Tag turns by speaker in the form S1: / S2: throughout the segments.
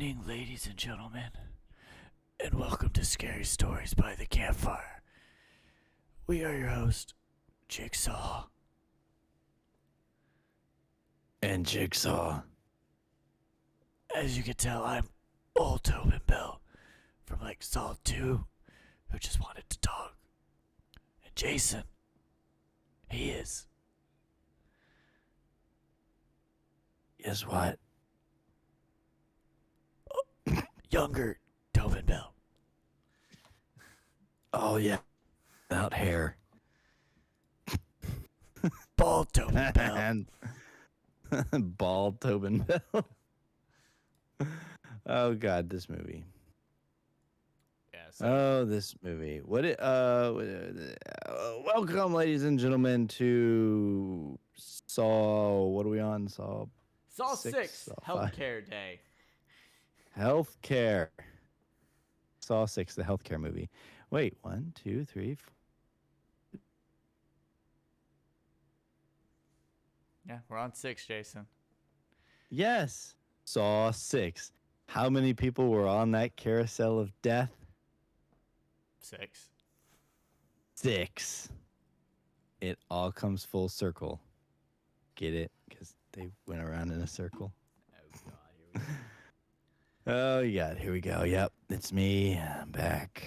S1: evening, ladies and gentlemen, and welcome to Scary Stories by the Campfire. We are your host, Jigsaw.
S2: And Jigsaw.
S1: As you can tell, I'm old Tobin Bell from like Saw 2, who just wanted to talk. And Jason, he is
S2: Guess what?
S1: younger Tobin Bell.
S2: Oh, yeah. Without hair.
S1: Bald Tobin Bell.
S2: And bald Tobin Bell. Oh, God, this movie.
S1: Yeah,
S2: Oh, this movie. Welcome, ladies and gentlemen, to Saw. What are we on? Saw
S1: Saw
S2: 6,
S1: 6,
S2: Saw 5.
S1: Healthcare Day.
S2: Healthcare. Saw 6, the healthcare movie. Wait, 1, 2, 3, 4.
S1: Yeah, we're on 6, Jason.
S2: Yes. Saw 6. How many people were on that carousel of death?
S1: 6.
S2: 6. It all comes full circle. Get it? Because they went around in a circle.
S1: Oh, God, here we go.
S2: Oh, yeah. Here we go. Yep. It's me. I'm back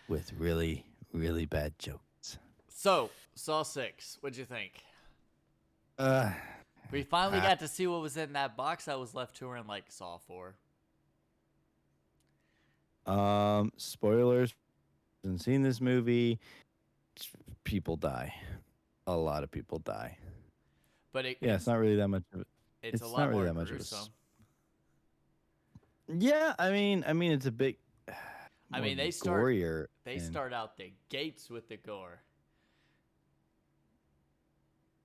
S2: with really, really bad jokes.
S1: So, Saw 6, what'd you think?
S2: Uh,
S1: We finally got to see what was in that box that was left to her in like Saw 4.
S2: Spoilers. Haven't seen this movie. People die. A lot of people die.
S1: But
S2: It's not really that much of it.
S1: it's a
S2: not
S1: lot
S2: really
S1: more
S2: that much
S1: gruesome.
S2: Yeah, I mean, it's a bit.
S1: I mean, they
S2: gorier.
S1: start out the gates with the gore.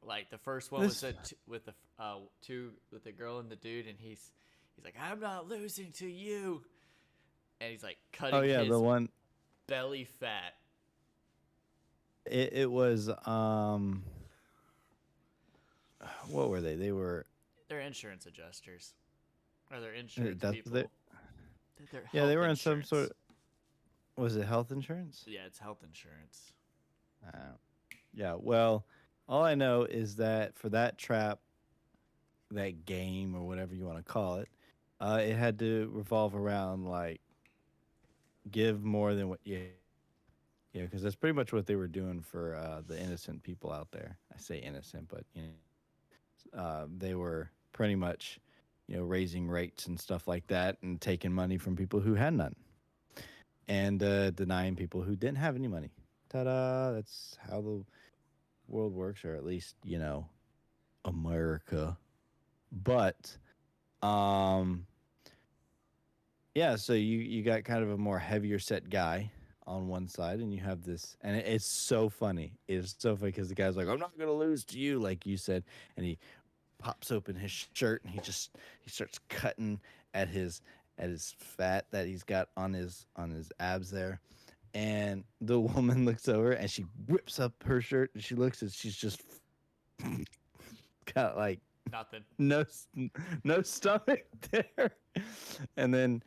S1: Like the first one was with the girl and the dude, and he's like, "I'm not losing to you," and he's like cutting his
S2: the one.
S1: belly fat.
S2: It was What were they? They were.
S1: They're insurance adjusters, or they're insurance
S2: That's
S1: people. They're
S2: yeah, they
S1: health
S2: were in some
S1: insurance.
S2: sort of. Was it health insurance?
S1: Yeah, it's health insurance.
S2: Yeah. Well, all I know is that for that trap, that game or whatever you want to call it, it had to revolve around like give more than what you. Yeah, because that's pretty much what they were doing for the innocent people out there. I say innocent, but they were pretty much, raising rates and stuff like that, and taking money from people who had none, and denying people who didn't have any money. Ta-da! That's how the world works, or at least America. But, yeah. So you got kind of a more heavier set guy on one side, and you have this, and it's so funny. It's so funny because the guy's like, "I'm not gonna lose to you," like you said, and he pops open his shirt and he starts cutting at his fat that he's got on his abs there, and the woman looks over and she whips up her shirt and she looks and she's just got like
S1: Nothing.
S2: no stomach there, and then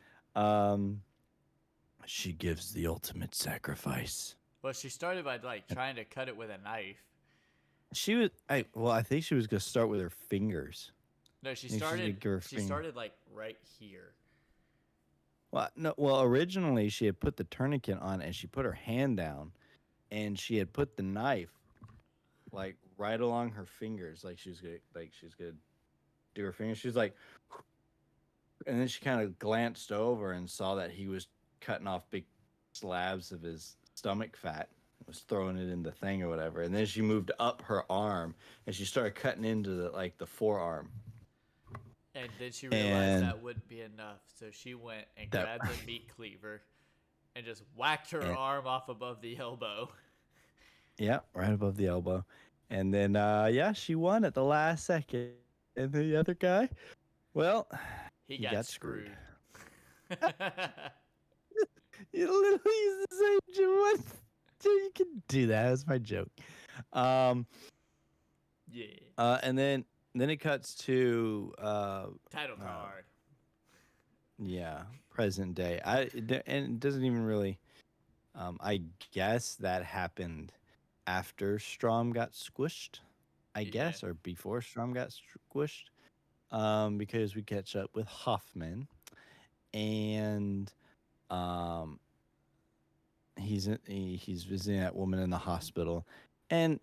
S2: she gives the ultimate sacrifice.
S1: Well, she started by like trying to cut it with a knife.
S2: I think she was gonna start with her fingers.
S1: No, she
S2: Maybe she's gonna
S1: started.
S2: give her
S1: She
S2: finger.
S1: started like right here.
S2: Well, no. Well, originally she had put the tourniquet on and she put her hand down, and she had put the knife like right along her fingers, like she's gonna do her fingers. She's like, and then she kind of glanced over and saw that he was cutting off big slabs of his stomach fat, was throwing it in the thing or whatever, and then she moved up her arm and she started cutting into the forearm.
S1: And then she realized
S2: And
S1: that wouldn't be enough, so she went and
S2: that
S1: grabbed the meat cleaver and just whacked her
S2: and,
S1: arm off above the elbow.
S2: yeah, right above the elbow. And then she won at the last second. And the other guy, well,
S1: He
S2: he
S1: got
S2: screwed.
S1: screwed.
S2: You literally use the same joke. You can do that. That's my joke.
S1: Yeah.
S2: And then it cuts to
S1: Title card.
S2: Yeah, present day. And it doesn't even really. I guess that happened after Strom got squished. I
S1: Yeah.
S2: guess, or before Strom got squished. Because we catch up with Hoffman, and um, he's visiting that woman in the hospital, and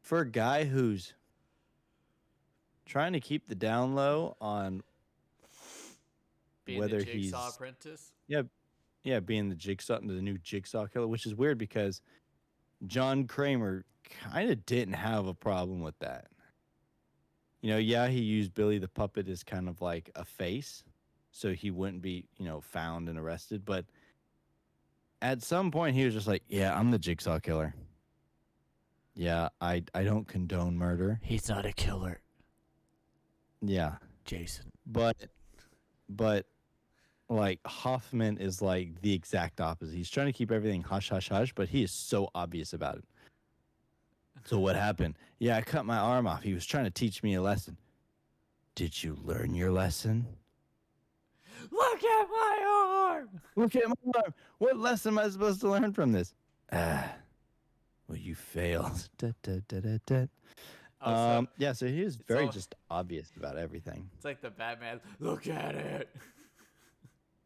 S2: for a guy who's trying to keep the down low on
S1: Being the
S2: whether
S1: Jigsaw
S2: he's
S1: apprentice.
S2: yeah being the new Jigsaw killer, which is weird because John Kramer kind of didn't have a problem with that. Yeah, he used Billy the puppet as kind of like a face, so he wouldn't be found and arrested. But at some point, he was just like, "Yeah, I'm the Jigsaw killer. Yeah, I don't condone murder.
S1: He's not a killer,
S2: Yeah,
S1: Jason.
S2: but like Hoffman is like the exact opposite. He's trying to keep everything hush hush hush, but he is so obvious about it. So what happened? Yeah, I cut my arm off. He was trying to teach me a lesson. Did you learn your lesson?
S1: Look at my arm.
S2: Look at my arm. What lesson am I supposed to learn from this? Ah, well, you failed. Da, da, da, da, da.
S1: Oh, so
S2: Yeah, so he was
S1: it's
S2: very
S1: all.
S2: just obvious about everything.
S1: It's like the Batman. Look at it.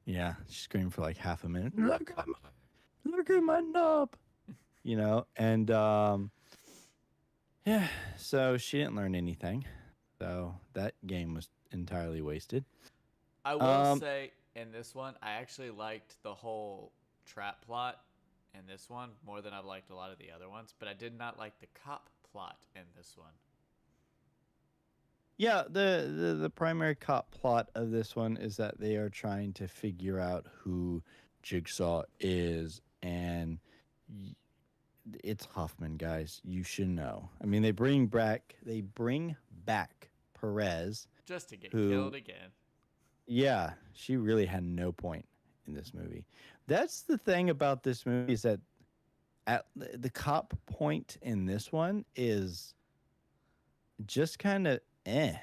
S2: Yeah, she screamed for like half a minute. Look at my knob. And yeah, so she didn't learn anything. So that game was entirely wasted.
S1: I will
S2: Um,
S1: say in this one, I actually liked the whole trap plot in this one more than I've liked a lot of the other ones, but I did not like the cop plot in this one.
S2: yeah, the primary cop plot of this one is that they are trying to figure out who Jigsaw is, and y- it's Hoffman, guys. You should know. I mean, they bring back Perez,
S1: Just to get
S2: who,
S1: killed again.
S2: yeah, she really had no point in this movie. That's the thing about this movie is that at the cop point in this one is just kind of eh.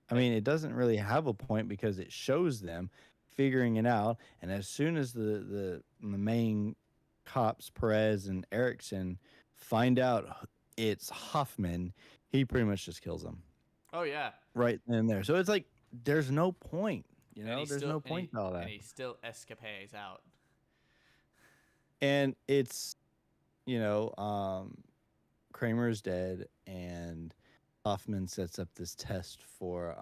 S2: I
S1: Like,
S2: mean, it doesn't really have a point because it shows them figuring it out, and as soon as the main cops Perez and Erickson find out it's Hoffman, he pretty much just kills them
S1: oh yeah,
S2: right then and there. So it's like there's no point, there's no point to all
S1: and
S2: that,
S1: he still escapades out.
S2: and it's you know Kramer is dead, and Hoffman sets up this test for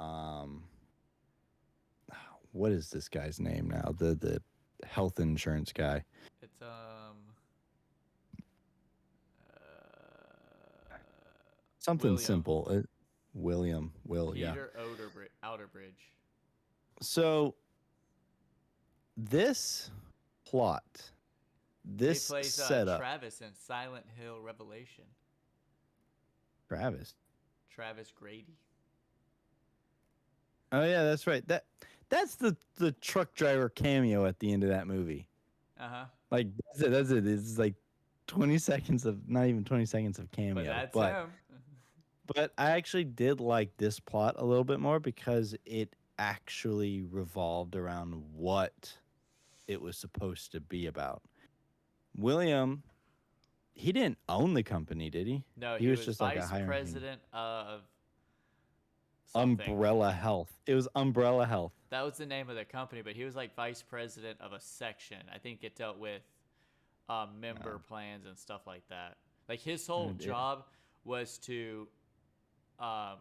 S2: what is this guy's name now? The health insurance guy.
S1: It's
S2: Something
S1: William
S2: simple. William. Will. Yeah.
S1: Peter Outerbridge.
S2: So this plot,
S1: He
S2: this
S1: plays
S2: setup,
S1: Travis in Silent Hill Revelation.
S2: Travis.
S1: Travis Grady.
S2: Oh yeah, that's right. That's the truck driver cameo at the end of that movie.
S1: Uh huh.
S2: Like that's it. That's it. It's like 20 seconds of not even 20 seconds of
S1: But
S2: cameo.
S1: that's
S2: But
S1: him.
S2: but I actually did like this plot a little bit more because it actually revolved around what it was supposed to be about. William, he didn't own the company, did he?
S1: No,
S2: He
S1: he
S2: was
S1: was
S2: just like a
S1: vice
S2: hiring
S1: president of something.
S2: Umbrella Health. It was Umbrella Health.
S1: That was the name of the company, but he was like vice president of a section. I think it dealt with member plans and stuff like that. Like his whole
S2: Yeah.
S1: job was to um,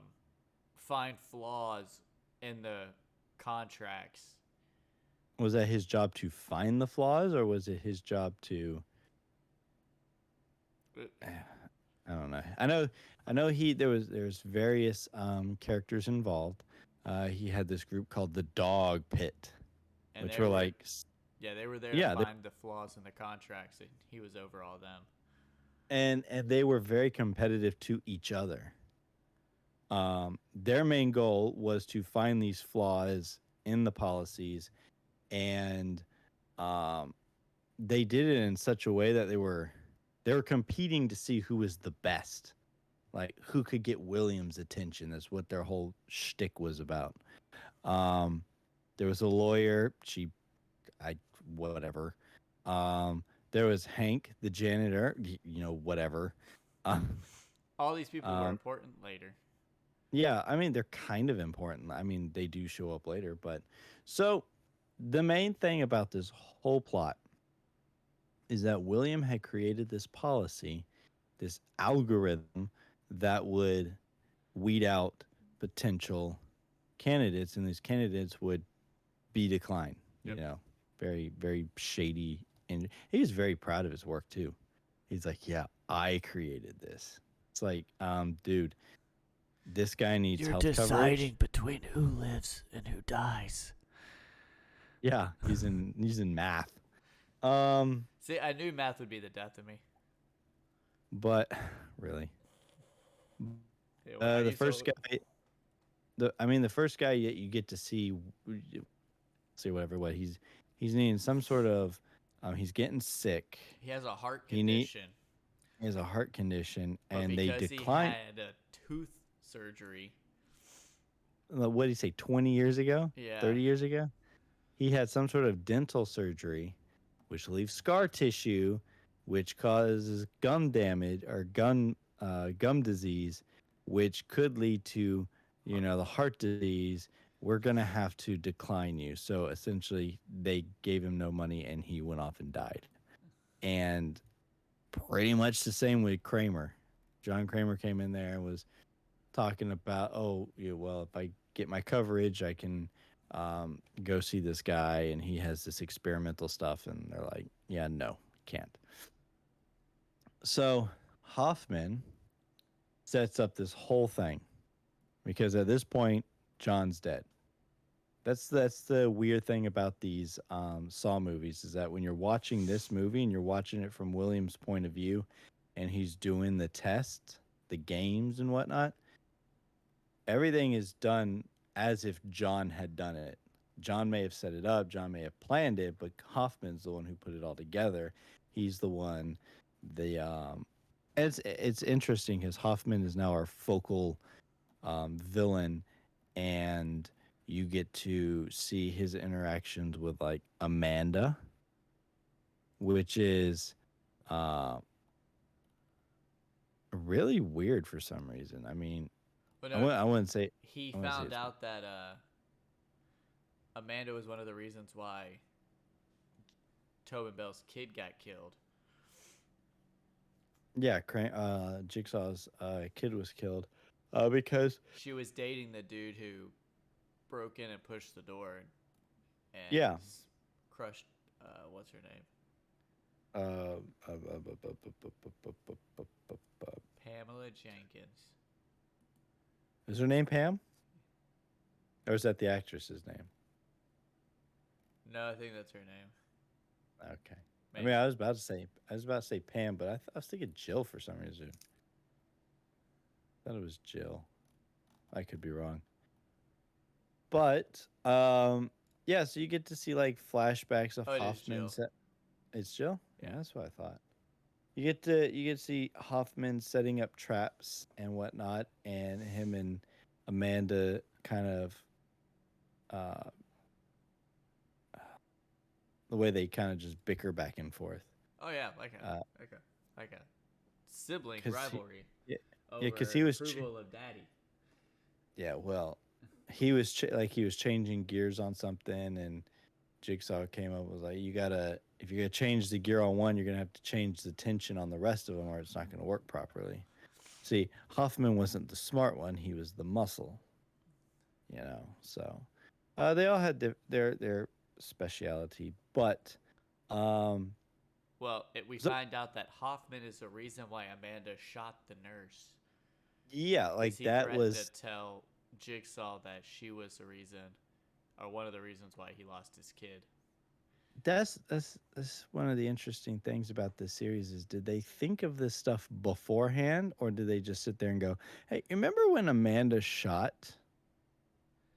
S1: find flaws in the contracts.
S2: Was that his job to find the flaws, or was it his job to? I don't know. I know. There's various characters involved. He had this group called the Dog Pit,
S1: And
S2: which
S1: they
S2: were
S1: were,
S2: like,
S1: yeah, they were there to
S2: yeah,
S1: find the flaws in the contracts, and he was over all them.
S2: and they were very competitive to each other. Their main goal was to find these flaws in the policies, and um, they did it in such a way that they were competing to see who was the best, like who could get Williams' attention. That's what their whole shtick was about. Um, There was a lawyer. I, whatever. Um, there was Hank, the janitor. Whatever. Um,
S3: All these people were
S2: um,
S3: important later.
S2: yeah, I mean, they're kind of important. I mean, they do show up later, but so the main thing about this whole plot is that William had created this policy, this algorithm that would weed out potential candidates, and these candidates would be declined.
S3: Yep.
S2: Very, very shady. And he was very proud of his work too. He's like, yeah, I created this. It's like, dude, this guy needs
S1: You're
S2: health coverage.
S1: deciding between who lives and who dies.
S2: Yeah, he's in math. Um,
S3: See, I knew math would be the death of me.
S2: but really,
S3: Yeah, when I
S2: the
S3: used
S2: first
S3: to,
S2: guy, the first guy you get to see whatever what he's needing some sort of, he's getting sick.
S3: he has a heart
S2: He need
S3: condition,
S2: he has a heart condition,
S3: but
S2: and they
S3: because he
S2: decline.
S3: had a tooth surgery,
S2: What did he say? 20 years ago,
S3: yeah,
S2: 30 years ago, he had some sort of dental surgery, which leaves scar tissue, which causes gum damage or gum disease, which could lead to the heart disease. We're gonna have to decline you. So essentially, they gave him no money, and he went off and died. And pretty much the same with Kramer. John Kramer came in there and was talking about, oh, yeah, well, if I get my coverage, I can go see this guy, and he has this experimental stuff. And they're like, yeah, no, can't. So Hoffman sets up this whole thing because at this point, John's dead. That's the weird thing about these Saw movies is that when you're watching this movie and you're watching it from William's point of view, and he's doing the test, the games and whatnot, everything is done as if John had done it. John may have set it up, John may have planned it, but Hoffman's the one who put it all together. He's the one. The it's interesting because Hoffman is now our focal villain, and you get to see his interactions with like Amanda, which is uh, really weird for some reason. I mean,
S3: but
S2: I
S3: no,
S2: wouldn't, I wouldn't say
S3: he
S2: I wouldn't say
S3: found
S2: it's
S3: out that Amanda was one of the reasons why Tobin Bell's kid got killed.
S2: yeah. Jigsaw's kid was killed because
S3: She was dating the dude who broke in and pushed the door and
S2: yeah.
S3: crushed. What's her name?
S2: Uh,
S3: Pamela Jenkins.
S2: is her name Pam, or is that the actress's name?
S3: No, I think that's her name.
S2: Okay. I
S3: Maybe.
S2: mean, I was about to say Pam, but I was thinking Jill for some reason. I thought it was Jill. I could be wrong. But yeah, so you get to see like flashbacks of
S3: Oh, it is Jill.
S2: Hoffman's. It's Jill. Yeah,
S3: Yeah.
S2: that's what I thought. You get to see Hoffman setting up traps and whatnot, and him and Amanda kind of uh, the way they kind of just bicker back and forth.
S3: Oh yeah, like a sibling
S2: Because
S3: rivalry
S2: yeah, yeah, because
S3: over
S2: he was
S3: approval of daddy.
S2: yeah, well, he was changing gears on something, and Jigsaw came up and was like, you gotta if you're gonna change the gear on one, you're gonna have to change the tension on the rest of them, or it's not gonna work properly. See, Hoffman wasn't the smart one; he was the muscle. So they all had their speciality, but um,
S3: Well, we
S2: so
S3: find out that Hoffman is the reason why Amanda shot the nurse
S2: yeah,
S3: because
S2: like
S3: he
S2: that
S3: threatened
S2: was
S3: to tell Jigsaw that she was the reason, or one of the reasons why he lost his kid.
S2: that's one of the interesting things about this series is did they think of this stuff beforehand, or did they just sit there and go, hey, remember when Amanda shot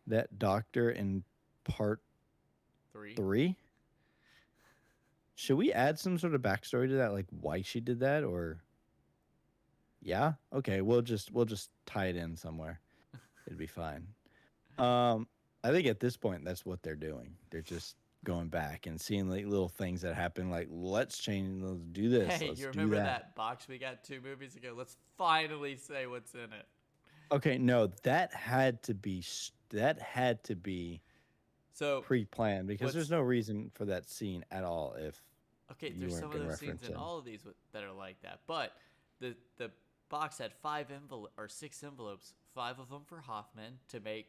S2: that doctor in part
S3: 3.
S2: 3? Should we add some sort of backstory to that, like why she did that, or yeah, okay, we'll just tie it in somewhere. It'd be fine. Um, I think at this point that's what they're doing. They're just going back and seeing like little things that happen. Like let's change, let's do this,
S3: Hey,
S2: let's
S3: you
S2: do
S3: remember
S2: that.
S3: that box we got 2 movies ago? Let's finally say what's in it.
S2: Okay, no, that had to be
S3: So,
S2: pre-planned because there's
S3: what's
S2: no reason for that scene at all if
S3: okay?
S2: you
S3: There's
S2: weren't
S3: some of
S2: going to
S3: those scenes
S2: reference
S3: in
S2: it.
S3: all of these that are like that, but the box had 6 envelopes, 5 of them for Hoffman to make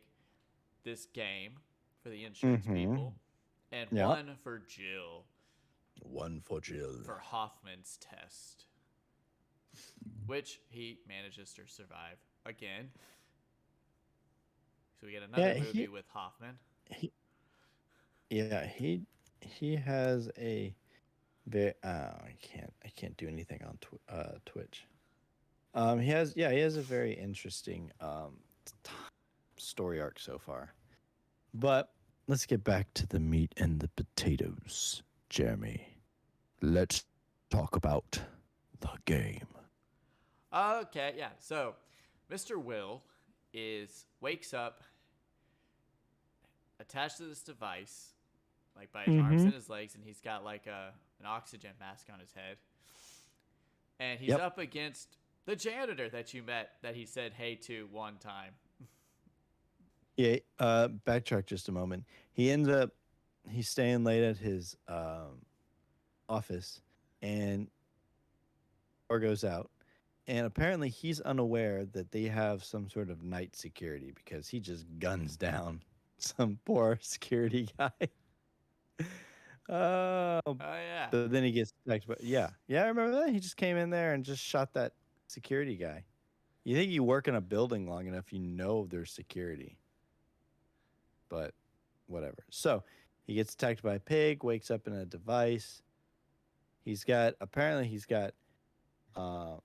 S3: this game for the insurance
S2: Mm-hmm.
S3: people, and
S2: Yeah.
S3: one for Jill
S2: One for Jill.
S3: for Hoffman's test, which he manages to survive again. So we get another
S2: Yeah,
S3: movie with Hoffman.
S2: he yeah, he has a very I can't do anything on Twitch. He has a very interesting t- story arc so far. But let's get back to the meat and the potatoes, Jeremy. Let's talk about the game.
S3: Okay, yeah. So, Mr. Will wakes up attached to this device, like by his arms
S2: Mm-hmm.
S3: and his legs, and he's got like an oxygen mask on his head, and he's
S2: Yep.
S3: up against the janitor that you met that he said hey to one time.
S2: Yeah. Backtrack just a moment. He's staying late at his office, and power goes out. And apparently, he's unaware that they have some sort of night security because he just guns down some poor security guy. Oh,
S3: Oh yeah,
S2: but then he gets attacked. But yeah, I remember that. He just came in there and just shot that security guy. You think you work in a building long enough, you know there's security, but whatever. So he gets attacked by a pig, wakes up in a device. He's got uh,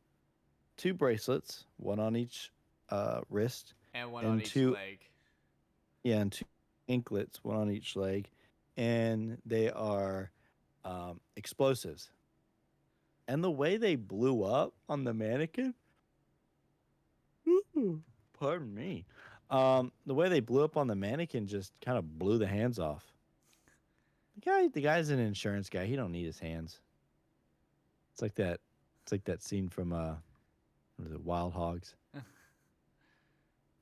S2: two bracelets, one on each wrist,
S3: and one on
S2: and
S3: each leg.
S2: two anklets, one on each leg, and they are explosives. And the way they blew up on the mannequin, pardon me, the way they blew up on the mannequin just kind of blew the hands off. The guy's an insurance guy. He don't need his hands. It's like that. It's like that scene from what is it, Wild Hogs?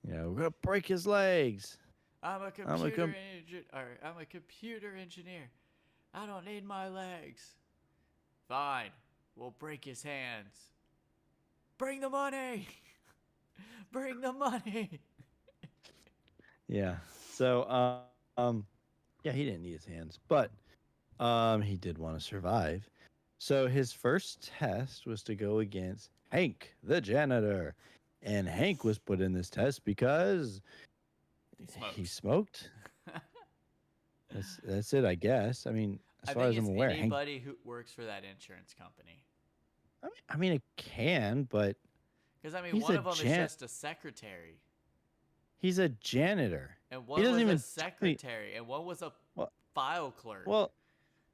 S2: We're gonna break his legs.
S3: I'm a
S2: I'm gonna
S3: computer
S2: come.
S3: engineer. I'm a computer engineer. I don't need my legs. Fine, we'll break his hands. Bring the money. Bring the money.
S2: Yeah. So yeah, he didn't need his hands, but he did want to survive. So his first test was to go against Hank, the janitor, and Hank was put in this test because
S3: He
S2: he
S3: smokes.
S2: smoked. That's it, I guess. I mean, as
S3: I
S2: far
S3: think
S2: as I'm
S3: it's
S2: aware, Hank.
S3: anybody who works for that insurance company.
S2: I mean, it can, but
S3: Because I mean,
S2: he's
S3: one
S2: a
S3: of them is just a secretary,
S2: he's a janitor.
S3: and
S2: He
S3: one
S2: doesn't
S3: was a
S2: even
S3: secretary, and one was a
S2: well,
S3: file clerk.
S2: well,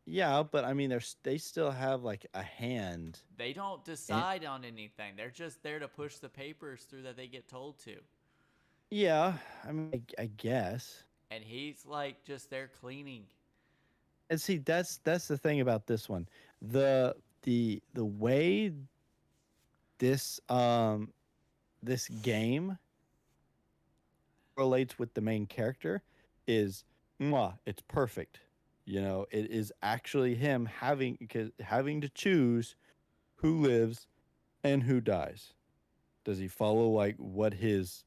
S2: yeah, but I mean, they still have like a hand.
S3: They don't
S2: And
S3: decide on anything. They're just there to push the papers through that they get told to.
S2: yeah, I mean, I guess.
S3: And he's like just there cleaning.
S2: And see, that's the thing about this one. The way this this game relates with the main character is it's perfect. It is actually him having to choose who lives and who dies. Does he follow like what his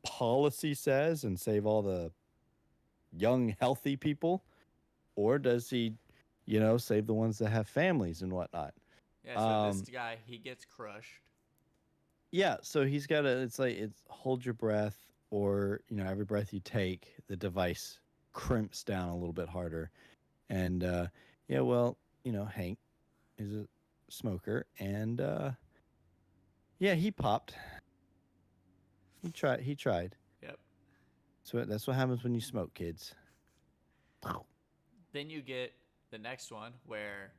S2: policy says and save all the young healthy people, or does he save the ones that have families and whatnot?
S3: Yeah, so this
S2: um
S3: guy, he gets crushed.
S2: yeah, so he's got to it's hold your breath, or every breath you take the device crimps down a little bit harder. And yeah, well, Hank is a smoker, and yeah, he popped. He tried.
S3: Yep.
S2: So that's what happens when you smoke, kids.
S3: Then you get the next one where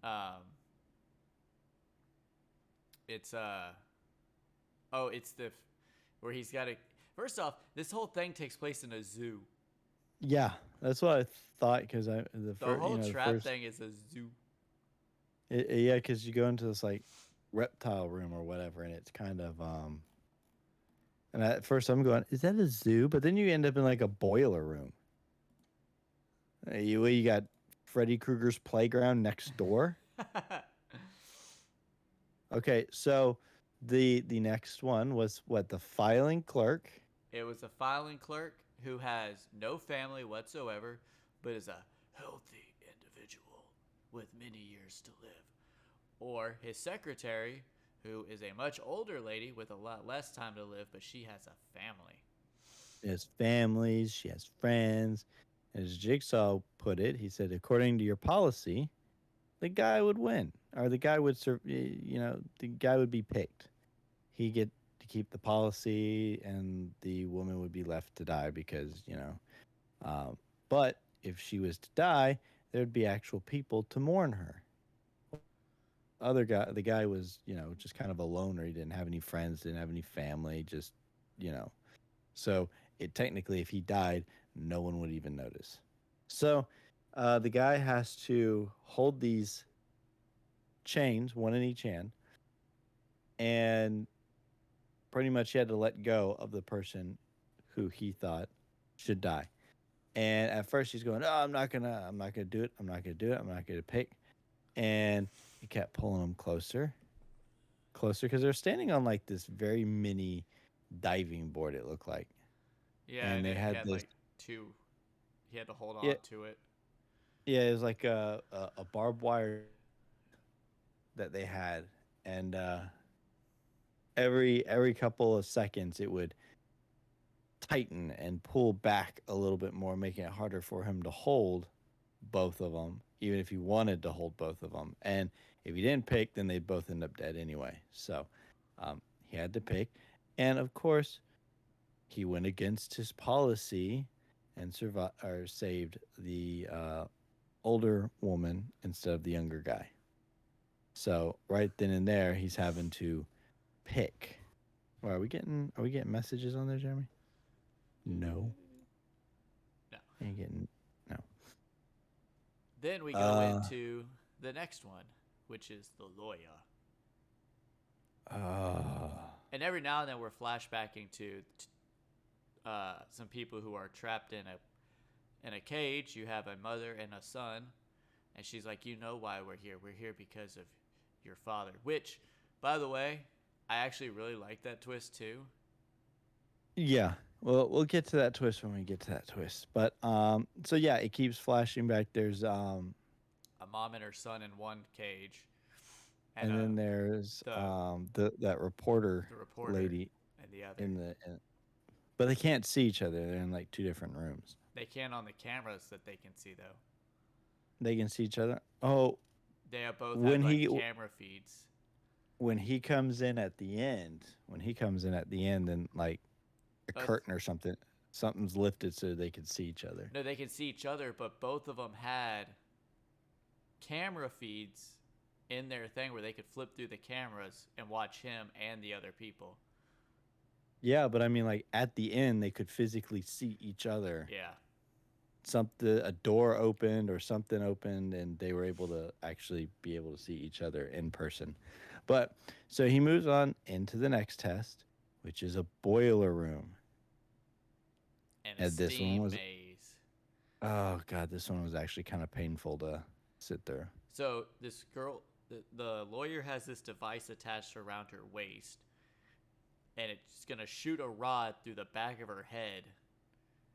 S3: um it's oh, it's the where he's got to first off, this whole thing takes place in a zoo.
S2: Yeah, that's what I thought because I the
S3: The
S2: first,
S3: whole
S2: the
S3: trap
S2: first,
S3: thing is a zoo.
S2: yeah, because you go into this like reptile room or whatever, and it's kind of And at first I'm going, is that a zoo? But then you end up in like a boiler room. You got Freddy Krueger's playground next door. Okay, so the next one was what, the filing clerk.
S3: It was a filing clerk who has no family whatsoever, but is a healthy individual with many years to live. Or his secretary, who is a much older lady with a lot less time to live, but she has a family.
S2: She has families, she has friends. As Jigsaw put it, he said, according to your policy, the guy would win, or the guy would the guy would be picked. He get to keep the policy, and the woman would be left to die because But if she was to die, there'd be actual people to mourn her. Other guy, the guy was, just kind of a loner. He didn't have any friends, didn't have any family, just, you know. So it technically, if he died, no one would even notice. So the guy has to hold these chains, one in each hand, and pretty much he had to let go of the person who he thought should die. And at first he's going, "Oh, I'm not gonna do it. I'm not gonna do it. I'm not gonna pick." And he kept pulling them closer, closer, because they're standing on like this very mini diving board. It looked like,
S3: Yeah,
S2: and
S3: and
S2: they
S3: he
S2: had
S3: had
S2: this.
S3: like two. He had to hold
S2: Yeah,
S3: on to it.
S2: yeah. It was like a barbed wire that they had, and every couple of seconds it would tighten and pull back a little bit more, making it harder for him to hold both of them, even if he wanted to hold both of them. And if he didn't pick, then they'd both end up dead anyway. So he had to pick. And of course, he went against his policy and survived or saved the older woman instead of the younger guy. So right then and there, he's having to pick. Well, are we getting messages on there, Jeremy? No,
S3: No.
S2: ain't getting no.
S3: Then we go
S2: Uh,
S3: into the next one, which is the lawyer.
S2: uh,
S3: And every now and then we're flashbacking to some people who are trapped in a cage. You have a mother and a son, and she's like, "You know why we're here? We're here because of your father." Which, by the way, I actually really like that twist too.
S2: Yeah. Well, we'll get to that twist when we get to that twist. But so yeah, it keeps flashing back. There's
S3: A mom and her son in one cage, and
S2: and then there's
S3: the
S2: that reporter
S3: the reporter
S2: lady
S3: and the other.
S2: in but they can't see each other. They're in like two different rooms.
S3: They can on the cameras that they can see though.
S2: They can see each other. Oh,
S3: They have both have
S2: when
S3: like
S2: he
S3: camera feeds.
S2: comes in at the end, then like a
S3: Uh,
S2: curtain or something's lifted so they can see each other.
S3: no, they can see each other, but both of them had camera feeds in their thing where they could flip through the cameras and watch him and the other people.
S2: Yeah, but I mean, like at the end, they could physically see each other.
S3: Yeah.
S2: Something, a door opened or something opened, and they were able to actually be able to see each other in person. But so he moves on into the next test, which is a boiler room.
S3: And a
S2: And this one
S3: steam
S2: was,
S3: maze.
S2: oh god, this one was actually kind of painful to sit through.
S3: So this girl, the lawyer has this device attached around her waist, and it's gonna shoot a rod through the back of her head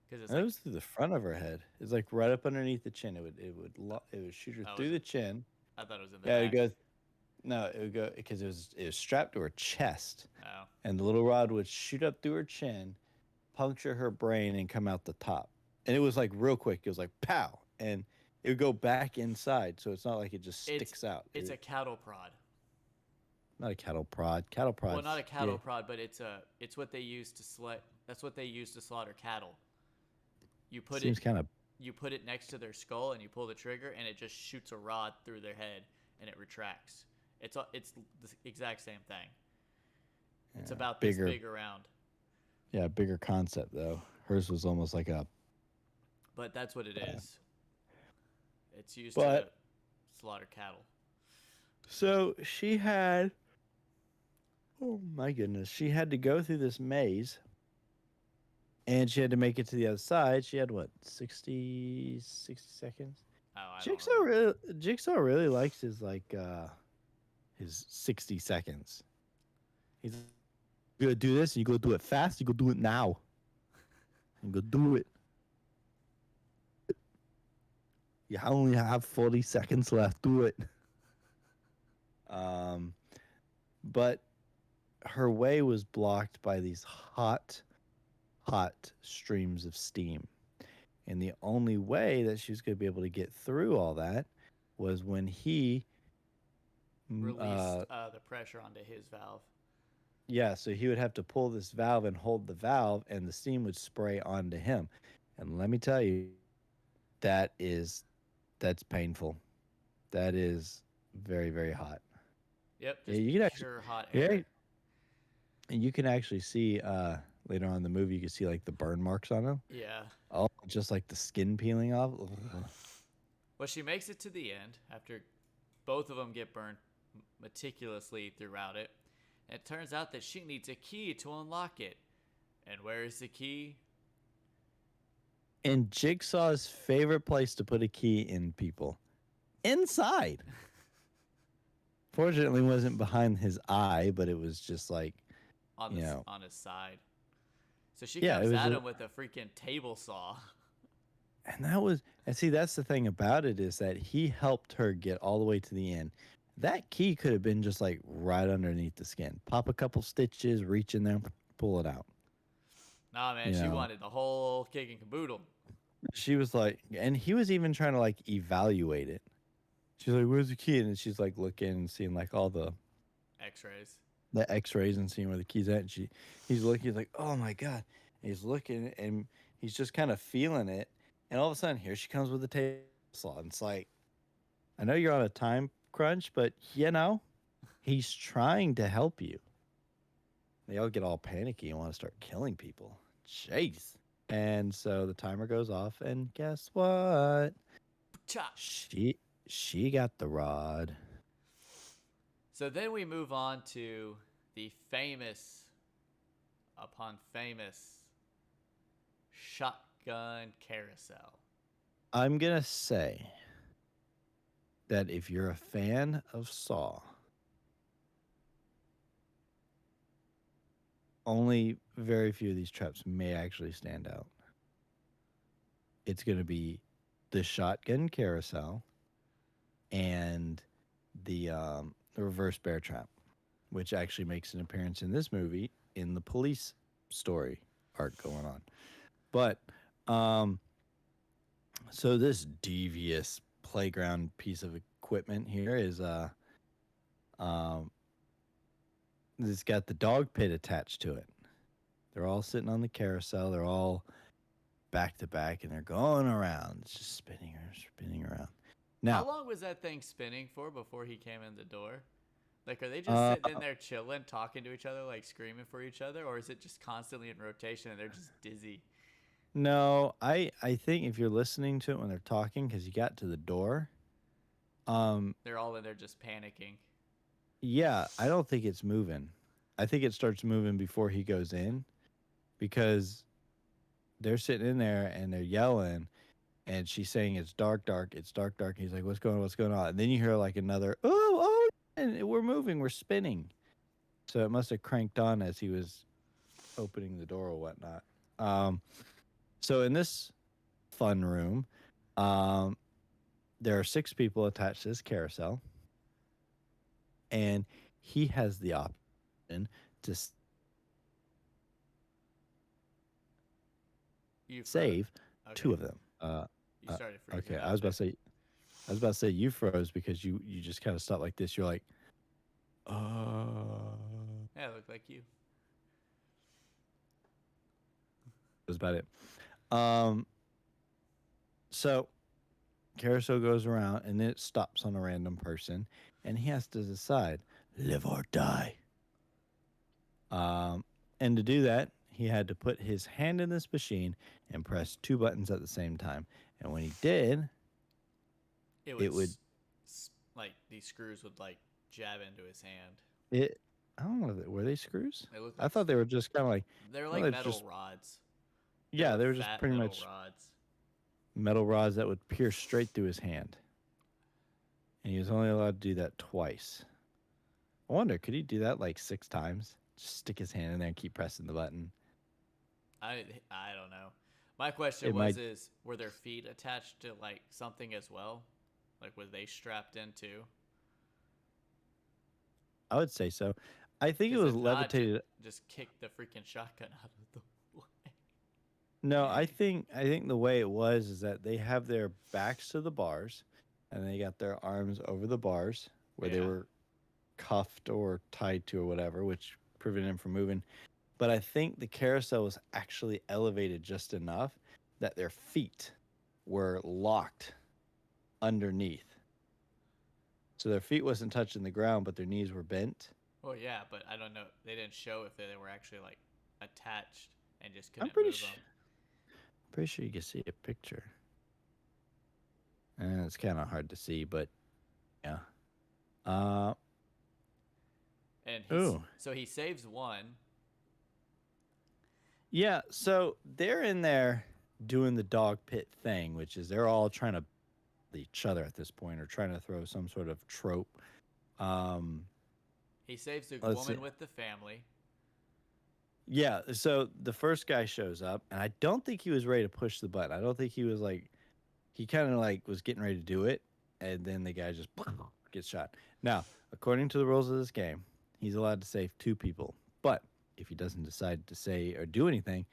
S3: because it's
S2: And it
S3: like,
S2: was through the front of her head. It's like right up underneath the chin. It would shoot her
S3: oh,
S2: through the chin.
S3: I thought it was in the
S2: Yeah, it would
S3: back.
S2: go. No, it would go because it was strapped to her chest,
S3: Oh,
S2: and the little rod would shoot up through her chin, puncture her brain, and come out the top. And it was like real quick. It was like pow, and it would go back inside. So it's not like it just
S3: it's
S2: sticks out.
S3: it's a cattle prod.
S2: Not a cattle prod. Cattle
S3: Well,
S2: prods.
S3: not a
S2: Yeah.
S3: cattle prod, but it's what they use to That's what they use to slaughter cattle. You put it
S2: Seems kind of
S3: you put it next to their skull and you pull the trigger and it just shoots a rod through their head and it retracts. It's the exact same thing. It's about this
S2: bigger.
S3: big around.
S2: Yeah, bigger concept though. Hers was almost like a
S3: but that's what it is. It's used to
S2: But
S3: slaughter cattle.
S2: so she had, oh my goodness, she had to go through this maze and she had to make it to the other side. She had what, 60 seconds?
S3: Oh, I don't
S2: Jigsaw
S3: remember.
S2: really, Jigsaw really likes his 60 seconds. He's you gotta do this, and you go do it fast, you go do it now. And go do it. You only have 40 seconds left. Do it. Um, but her way was blocked by these hot streams of steam. And the only way that she was going to be able to get through all that was when
S3: Released the pressure onto his valve.
S2: yeah, so he would have to pull this valve and hold the valve, and the steam would spray onto him. And let me tell you, that is, that's painful. That is very, very hot.
S3: Yep,
S2: Yeah,
S3: just
S2: you can actually,
S3: pure hot
S2: yeah,
S3: air.
S2: and you can actually see later on in the movie, you can see like the burn marks on him.
S3: Yeah.
S2: Oh, just like the skin peeling off. Ugh.
S3: Well, she makes it to the end after both of them get burned meticulously throughout it. And it turns out that she needs a key to unlock it. And where is the key?
S2: And Jigsaw's favorite place to put a key in people, inside. Fortunately, it wasn't behind his eye, but it was just like,
S3: On
S2: you
S3: the
S2: know,
S3: on his side. So she
S2: yeah, it
S3: comes
S2: was.
S3: at him with a freaking table saw.
S2: And that was, and see, that's the thing about it is that he helped her get all the way to the end. That key could have been just like right underneath the skin. Pop a couple stitches, reach in there, pull it out.
S3: Nah, man,
S2: You
S3: she
S2: know,
S3: wanted the whole kit and caboodle.
S2: she was like, and he was even trying to like evaluate it. She's like, "Where's the key?" And she's like looking and seeing like all
S3: X-rays.
S2: the X-rays and seeing where the key's at. And he's looking, he's like, "Oh my god!" And he's looking and he's just kind of feeling it. And all of a sudden, here she comes with the table saw. And it's like, I know you're on a time crunch, but he's trying to help you. They all get all panicky and want to start killing people. Jeez. And so the timer goes off, and guess what?
S3: Cha.
S2: She she got the rod.
S3: So then we move on to the famous, upon famous, shotgun carousel.
S2: I'm gonna say that if you're a fan of Saw, only very few of these traps may actually stand out. It's gonna be the shotgun carousel and the reverse bear trap, which actually makes an appearance in this movie in the police story arc going on. But um, so this devious playground piece of equipment here is um, it's got the dog pit attached to it. They're all sitting on the carousel. They're all back to back, and they're going around. It's just spinning around.
S3: How
S2: Now,
S3: long was that thing spinning for before he came in the door? Like, are they just
S2: uh,
S3: sitting in there chilling, talking to each other, like screaming for each other, or is it just constantly in rotation and they're just dizzy?
S2: no, I think if you're listening to it when they're talking, because you got to the door, um,
S3: They're all in there just panicking.
S2: yeah, I don't think it's moving. I think it starts moving before he goes in, because they're sitting in there and they're yelling, and she's saying it's dark, dark, it's dark, dark. And he's like, what's going on? And then you hear like another, oh, and we're moving, we're spinning. So it must have cranked on as he was opening the door or whatnot. Um, so in this fun room, um, there are 6 people attached to this carousel, and he has the option to
S3: You froze.
S2: save
S3: Okay.
S2: 2 of them.
S3: You started freezing
S2: Okay,
S3: out there.
S2: I was about to say you froze because you just kind of stopped like this. You're like,
S3: Yeah, it looked like you.
S2: was about it. Um, so carousel goes around and then it stops on a random person, and he has to decide live or die. And to do that, he had to put his hand in this machine and press two buttons at the same time. And when he did,
S3: It
S2: it would
S3: was like these screws would like jab into his hand.
S2: it. I don't know. Were they screws?
S3: They look
S2: I
S3: like
S2: thought they were just kind of like.
S3: they're
S2: Well,
S3: like
S2: they're
S3: metal
S2: just
S3: rods. They
S2: yeah.
S3: were
S2: They were just
S3: fat
S2: pretty
S3: metal
S2: much
S3: rods.
S2: metal rods that would pierce straight through his hand, and he was only allowed to do that twice. I wonder, could he do that like 6 times? Just stick his hand in there and keep pressing the button.
S3: I don't know. My question
S2: It
S3: was
S2: might.
S3: is were their feet attached to like something as well? Like were they strapped in too?
S2: I would say so. I think it
S3: Because
S2: was
S3: if not,
S2: levitated.
S3: just kick the freaking shotgun out of the way.
S2: No, I think the way it was is that they have their backs to the bars, and they got their arms over the bars where they
S3: Yeah.
S2: were cuffed or tied to or whatever, which prevented them from moving. But I think the carousel was actually elevated just enough that their feet were locked underneath. So their feet wasn't touching the ground, but their knees were bent.
S3: Well, yeah, but I don't know. They didn't show if they were actually like attached and just
S2: I'm
S3: couldn't
S2: pretty
S3: move
S2: sure.
S3: them.
S2: Pretty sure you can see a picture. And it's kind of hard to see, but yeah. Uh
S3: And
S2: oh.
S3: he saves one.
S2: Yeah, so they're in there doing the dog pit thing, which is they're all trying to each other at this point or trying to throw some sort of trope. Um
S3: He saves the
S2: let's see.
S3: woman with the family.
S2: Yeah, so the first guy shows up and I don't think he was ready to push the button. I don't think he was like he kind of like was getting ready to do it and then the guy just gets shot. Now, according to the rules of this game, he's allowed to save two people. But if he doesn't decide to say or do anything,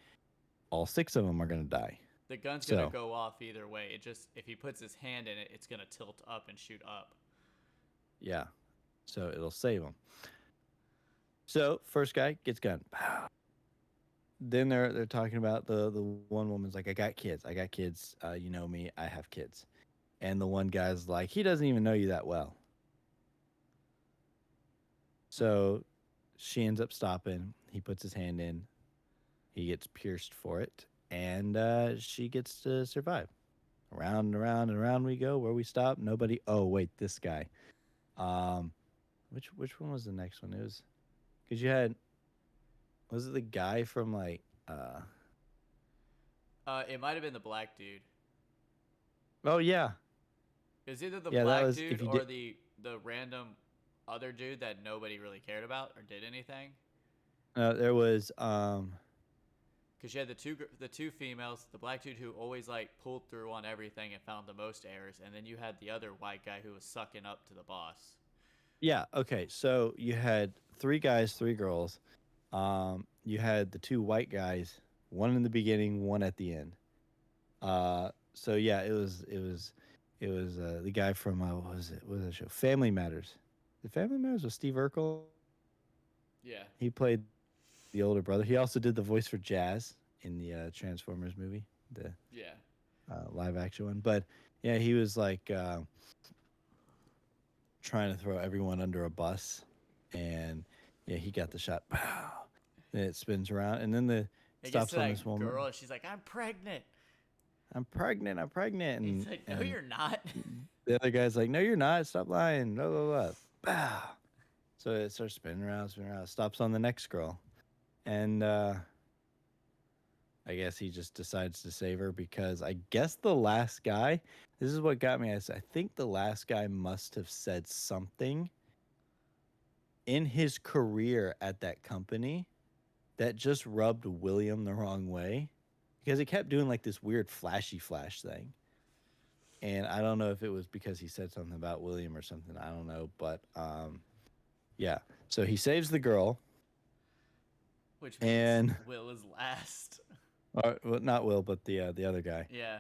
S2: all six of them are going to die.
S3: The gun's gonna
S2: So,
S3: go off either way. It just if he puts his hand in it, it's gonna tilt up and shoot up.
S2: yeah. So it'll save him. So, first guy gets gun. Then they're talking about the one woman's like, I got kids. I got kids. You know me. I have kids. And the one guy's like, he doesn't even know you that well. So she ends up stopping. He puts his hand in. He gets pierced for it. And she gets to survive. Around and around and around we go. Where we stop, nobody. Oh, wait, this guy. Um, which one was the next one? It was because you had was it the guy from like
S3: It might have been the black dude.
S2: oh yeah.
S3: It was either the
S2: Yeah, that
S3: black
S2: was
S3: dude
S2: if you
S3: or
S2: did
S3: the random other dude that nobody really cared about or did anything.
S2: there was
S3: Because you had the two females, the black dude who always like pulled through on everything and found the most errors, and then you had the other white guy who was sucking up to the boss.
S2: yeah, okay. So you had three guys, three girls. You had the two white guys, one in the beginning, one at the end. So yeah, it was the guy from what was it? What was that show? Family Matters. The Family Matters with Steve Urkel.
S3: Yeah.
S2: He played the older brother. He also did the voice for Jazz in the Transformers movie, the
S3: Yeah.
S2: live action one. But yeah, he was like trying to throw everyone under a bus, and yeah, he got the shot. Pow! Then it spins around, and then the
S3: It gets
S2: stops
S3: to
S2: on this
S3: that
S2: woman.
S3: girl, and she's like, "I'm pregnant."
S2: I'm pregnant. I'm pregnant.
S3: And he's
S2: And
S3: like, "No,
S2: and
S3: you're not."
S2: the other guy's like, no, you're not. Stop lying. Blah blah blah. Pow! So it starts spinning around, spinning around. Stops on the next girl, and I guess he just decides to save her because I guess the last guy. This is what got me. I think the last guy must have said something in his career at that company that just rubbed William the wrong way because he kept doing like this weird flashy flash thing. And I don't know if it was because he said something about William or something. I don't know, but yeah. So he saves the girl,
S3: Which means
S2: and
S3: Will is last.
S2: or, well, not Will, but the other guy.
S3: Yeah.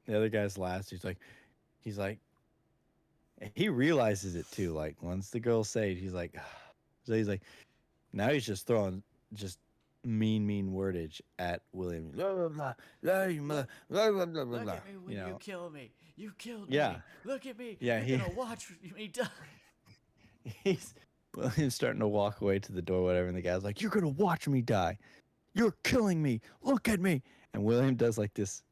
S2: The other guy's last. He's like, he realizes it too. Like once the girl's saved, he's like, so he's like, now he's just throwing just mean wordage at William. Blah blah blah blah blah blah blah blah blah.
S3: Look
S2: Blah.
S3: at me when you kill me. You killed
S2: Yeah,
S3: me. Look at me.
S2: yeah.
S3: You're gonna watch me die.
S2: He's William's starting to walk away to the door, whatever, and the guy's like, "You're gonna watch me die." "You're killing me! Look at me!" And William does like this.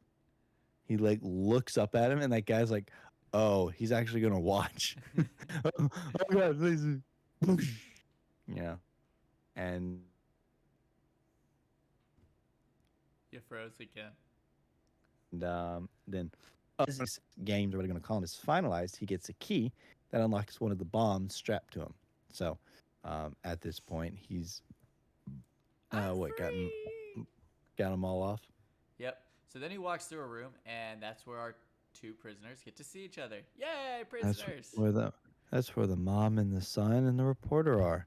S2: He like looks up at him, and that guy's like, "Oh, he's actually gonna watch." Oh God, please! Yeah, and
S3: You froze again.
S2: then as this game's already gonna call him is finalized, he gets a key that unlocks one of the bombs strapped to him. So at this point, he's
S3: I'm
S2: what
S3: free.
S2: got him all off.
S3: Yep. So then he walks through a room, and that's where our two prisoners get to see each other. Yay,
S2: That's
S3: prisoners!
S2: where the that's where the mom and the son and the reporter are.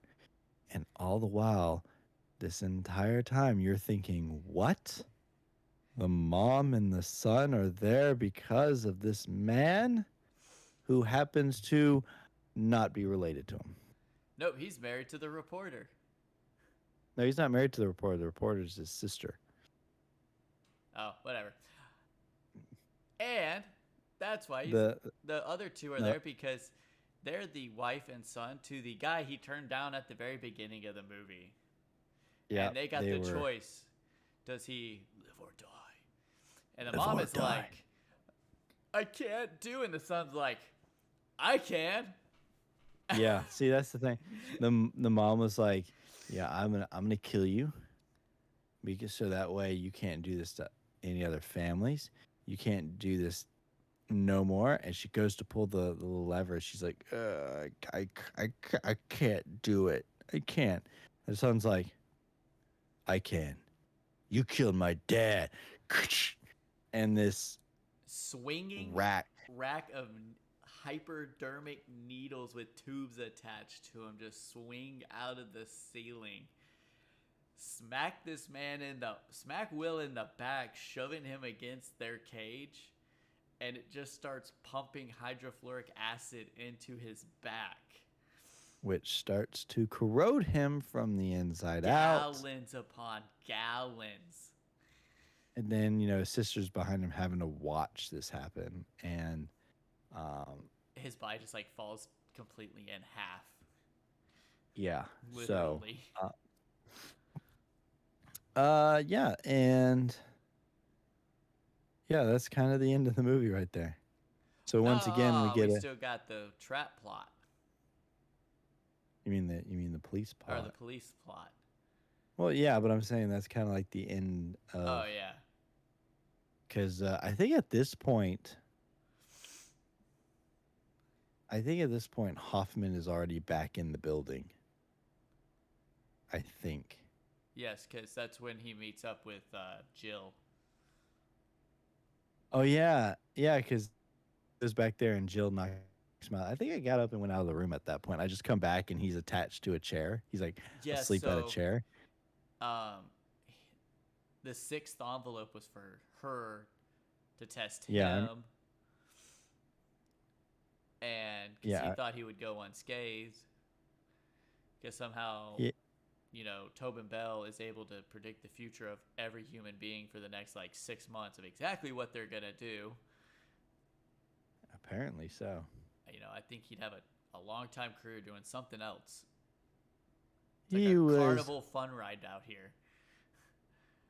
S2: And all the while, this entire time, you're thinking, what? The mom and the son are there because of this man who happens to not be related to him.
S3: Nope, he's married to the reporter.
S2: No, he's not married to the reporter. The reporter's his sister.
S3: Oh, whatever. And that's why
S2: The
S3: the other two are
S2: no,
S3: there because they're the wife and son to the guy he turned down at the very beginning of the movie.
S2: yeah,
S3: And they got the choice. Does he live or die? And the
S2: Live
S3: mom
S2: or
S3: is
S2: die.
S3: like, I can't do. And the son's like, I can.
S2: Yeah, see, that's the thing. The mom was like, "Yeah, I'm gonna kill you, because so that way you can't do this to any other families. You can't do this no more." And she goes to pull the little lever. She's like, I can't do it. I can't. And the son's like, I can. You killed my dad. And this
S3: Swinging
S2: rack.
S3: rack of hypodermic needles with tubes attached to him just swing out of the ceiling. Smack Will in the back, shoving him against their cage, and it just starts pumping hydrofluoric acid into his back.
S2: Which starts to corrode him from the inside out.
S3: Gallons upon gallons.
S2: And then, his sister's behind him having to watch this happen. And
S3: His body just like falls completely in half.
S2: yeah.
S3: Literally.
S2: Yeah, and yeah, that's kind of the end of the movie right there. So once again, we get
S3: still got the trap plot.
S2: You mean the police plot?
S3: Or the police plot.
S2: Well, yeah, but I'm saying that's kind of like the end of.
S3: Oh yeah.
S2: Because I think at this point, Hoffman is already back in the building. I think.
S3: Yes, because that's when he meets up with Jill.
S2: Oh yeah, because he was back there and Jill knocks him out. I think I got up and went out of the room at that point. I just come back and he's attached to a chair. He's like asleep at a chair.
S3: The sixth envelope was for her to test
S2: Yeah,
S3: him. And because he thought he would go unscathed. Because somehow, Tobin Bell is able to predict the future of every human being for the next, 6 months of exactly what they're going to do.
S2: Apparently so.
S3: I think he'd have a long-time career doing something else.
S2: It's
S3: like a carnival fun ride out here.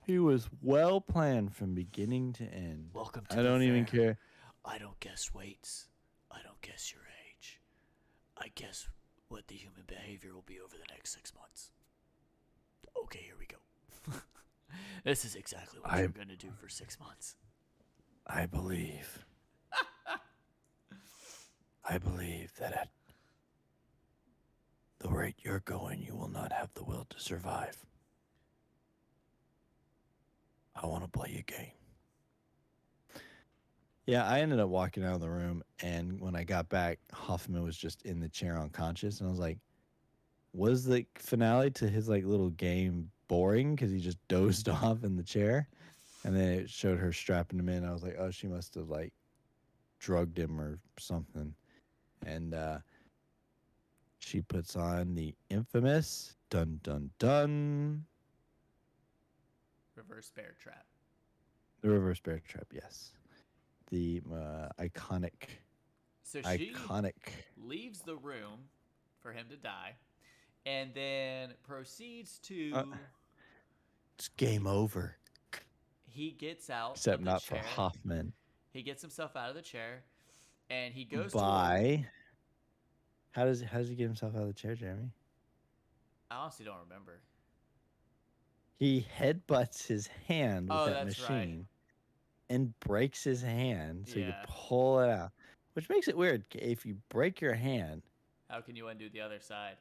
S2: He was well planned from beginning to end.
S1: Welcome to
S2: I don't even care.
S1: I don't guess weights. I don't guess your age. I guess what the human behavior will be over the next 6 months. Okay, here we go. This is exactly what you're going to do for 6 months.
S2: I believe that at the rate you're going, you will not have the will to survive. I want to play a game. Yeah, I ended up walking out of the room, and when I got back, Hoffman was just in the chair unconscious, and I was like, was the finale to his little game boring because he just dozed off in the chair? And then it showed her strapping him in. I was like, oh, she must have drugged him or something. And she puts on the infamous dun dun dun
S3: Reverse bear trap.
S2: the reverse bear trap. Yes, the iconic.
S3: So she leaves the room for him to die, and then proceeds to
S2: It's game over.
S3: He gets out
S2: Except
S3: of the
S2: not for
S3: chair.
S2: Hoffman.
S3: He gets himself out of the chair, and he goes to a.
S2: By how does he get himself out of the chair, Jeremy?
S3: I honestly don't remember.
S2: He headbutts his hand with
S3: Oh,
S2: that
S3: that's right.
S2: machine and breaks his hand so he could
S3: Yeah.
S2: pull it out. Which makes it weird. If you break your hand,
S3: How can you undo the other side?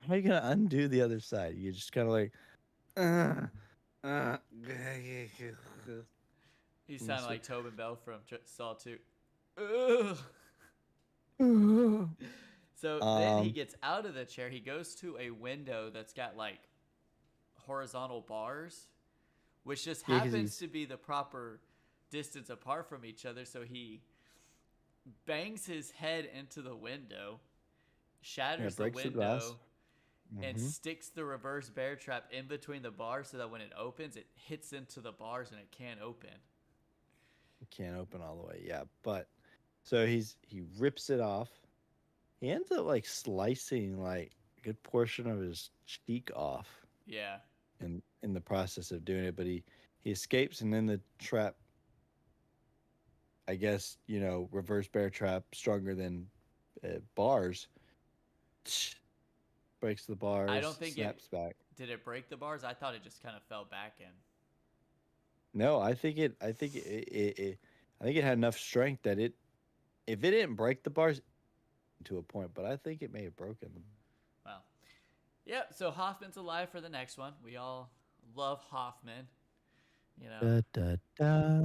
S2: how are you gonna undo the other side? You just kind of like, uh, uh,
S3: He
S2: and
S3: sounded
S2: so-
S3: like Tobin Bell from Saw 2. Ugh. So then he
S2: um,
S3: gets out of the chair. He goes to a window that's got like horizontal bars, which just
S2: yeah, because
S3: happens
S2: he's
S3: to be the proper distance apart from each other. So he bangs his head into the window, shatters the
S2: breaks the glass.
S3: window, and sticks the reverse bear trap in between the bars so that when it opens, it hits into the bars and it can't open.
S2: Can't open all the way. Yeah, but so he rips it off. He ends up like slicing like a good portion of his cheek off
S3: Yeah.
S2: in the process of doing it, but he escapes and then the trap, I guess, reverse bear trap stronger than bars, breaks the
S3: I don't
S2: bars,
S3: think it
S2: snaps back.
S3: did it break the bars. I thought it just kind of fell back in.
S2: No, I think it had enough strength that if it didn't break the bars to a point, but I think it may have broken them.
S3: Well, yep. So Hoffman's alive for the next one. We all love Hoffman. You know,
S2: Da, da,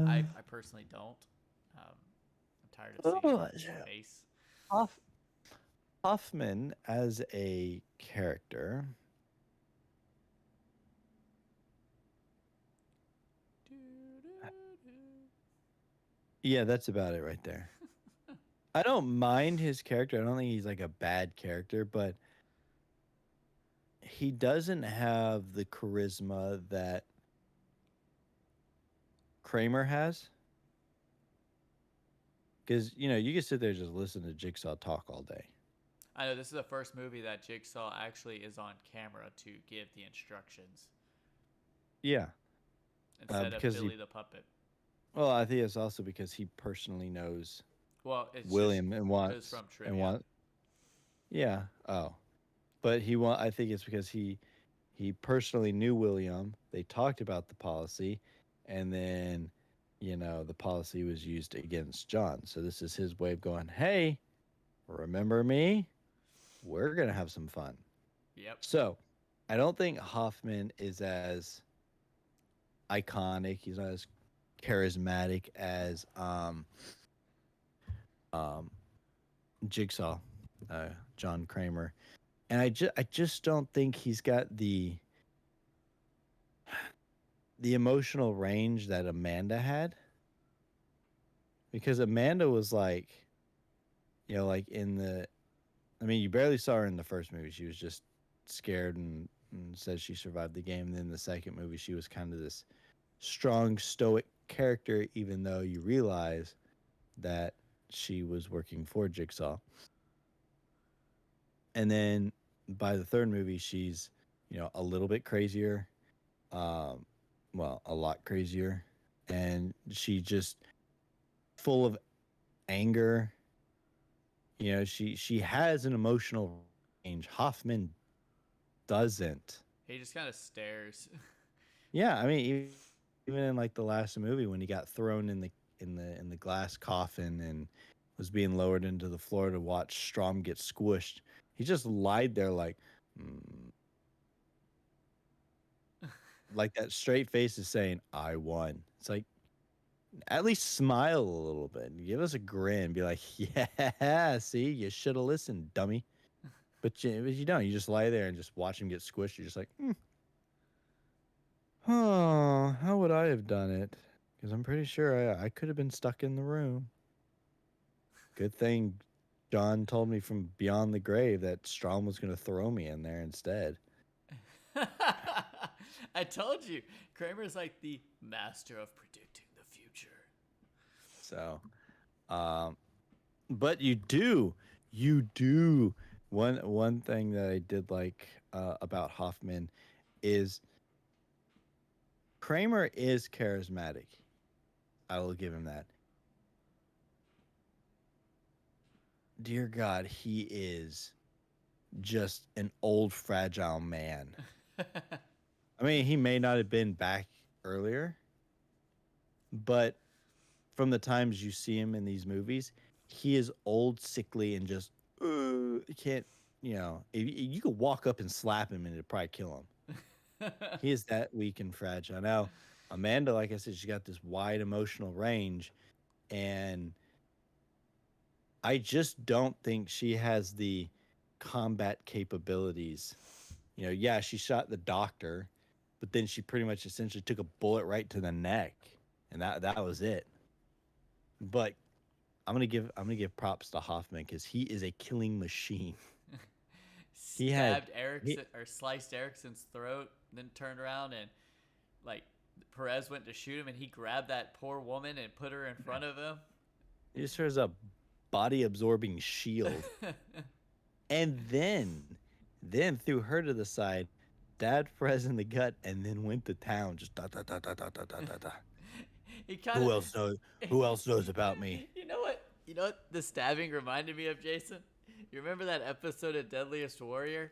S2: da.
S3: I personally don't. I'm tired of seeing
S2: Oh,
S3: his face.
S2: Hoff- Hoffman as a character. Yeah, that's about it right there. I don't mind his character. I don't think he's like a bad character, but he doesn't have the charisma that Kramer has. Because, you can sit there and just listen to Jigsaw talk all day.
S3: I know this is the first movie that Jigsaw actually is on camera to give the instructions
S2: Yeah.
S3: instead of
S2: Because
S3: Billy the puppet.
S2: well, I think it's also because he personally knows
S3: Well, it's just
S2: William and
S3: it was
S2: wants,
S3: from trivia.
S2: yeah. Oh. But I think it's because he personally knew William. They talked about the policy, and then, the policy was used against John. So this is his way of going, hey, remember me? We're going to have some fun.
S3: Yep.
S2: So I don't think Hoffman is as iconic. He's not as charismatic as um, Jigsaw, John Kramer. And I just don't think he's got the emotional range that Amanda had, because Amanda was like, like I mean, you barely saw her in the first movie. She was just scared and said she survived the game. And then the second movie, she was kind of this strong, stoic character, even though you realize that she was working for Jigsaw. And then by the third movie, she's, a little bit crazier, um, well, a lot crazier. And she just full of anger. She has an emotional range. Hoffman doesn't.
S3: He just kind of stares.
S2: Yeah, I mean, even in like the last movie when he got thrown in the glass coffin and was being lowered into the floor to watch Strom get squished, he just lied there mm, like that straight face is saying, "I won." It's like, at least smile a little bit, give us a grin, be like, "Yeah, see, you should have listened, dummy." But you don't. You just lie there and just watch him get squished. You're just like, oh, how would I have done it? Because I'm pretty sure I could have been stuck in the room. Good thing John told me from beyond the grave that Strom was going to throw me in there instead.
S3: I told you, Kramer's like the master of predicting the future.
S2: So, um, but you do. One thing that I did like about Hoffman is Kramer is charismatic. I will give him that. Dear God, he is just an old, fragile man. I mean, he may not have been back earlier, but from the times you see him in these movies, he is old, sickly, and just can't. You could walk up and slap him, and it'd probably kill him. He is that weak and fragile. Now, Amanda, like I said, she got this wide emotional range, and I just don't think she has the combat capabilities. Yeah, she shot the doctor, but then she pretty much essentially took a bullet right to the neck, and that was it. But I'm gonna give props to Hoffman because he is a killing machine. He had
S3: Stabbed
S2: he,
S3: Erickson or sliced Erickson's throat, then turned around and like Perez went to shoot him, and he grabbed that poor woman and put her in front of him.
S2: he just has a body absorbing shield, and then threw her to the side, stabbed Perez in the gut, and then went to town. Just da da da da da da da da da.
S3: He kind
S2: Who
S3: of.
S2: else knows? Who else knows about me?
S3: You know what? You know what the stabbing reminded me of, Jason? You remember that episode of Deadliest Warrior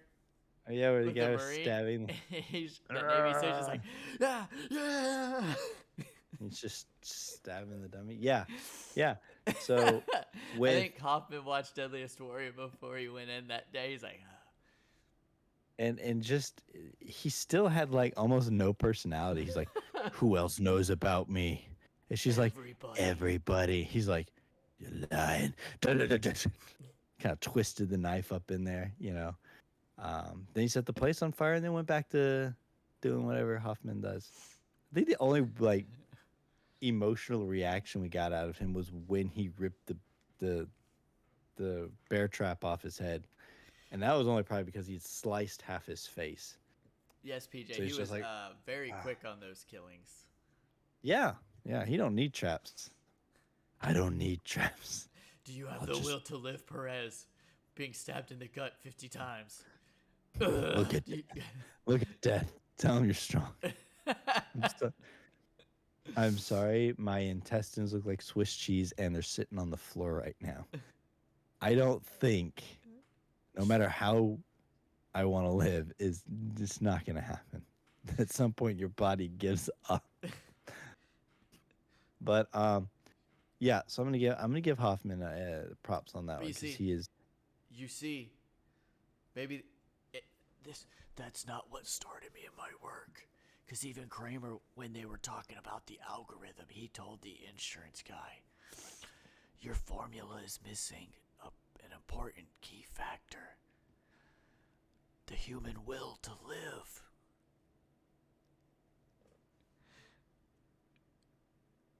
S2: Oh, yeah, where the
S3: with the
S2: guy was
S3: Marine?
S2: stabbing.
S3: That Navy soldier's just like, yeah, yeah.
S2: He's just stabbing the dummy. Yeah, yeah. So
S3: I
S2: with
S3: think Hoffman watched Deadliest Warrior before he went in that day. He's like,
S2: and just he still had like almost no personality. He's like, who else knows about me? And she's like,
S3: everybody.
S2: everybody. He's like, you're lying. Kind of twisted the knife up in there. Then he set the place on fire and then went back to doing whatever Hoffman does. I think the only like emotional reaction we got out of him was when he ripped the bear trap off his head. And that was only probably because he'd sliced half his face.
S3: Yes, PJ.
S2: So
S3: He
S2: he's
S3: was
S2: just like,
S3: very quick on those killings.
S2: yeah, he don't need traps. I don't need traps.
S3: Do you have
S2: I'll
S3: the
S2: just-
S3: will to live, Perez? Being stabbed in the gut 50 times.
S2: Look at look at death. Tell him you're strong. I'm sorry, my intestines look like Swiss cheese and they're sitting on the floor right now. I don't think, no matter how I want to live, is just not going to happen. At some point, your body gives up. But yeah. So I'm gonna give Hoffman props on that one because he is.
S3: You see, maybe
S1: That's not what started me in my work. Because even Kramer, when they were talking about the algorithm, he told the insurance guy, your formula is missing an important key factor: the human will to live.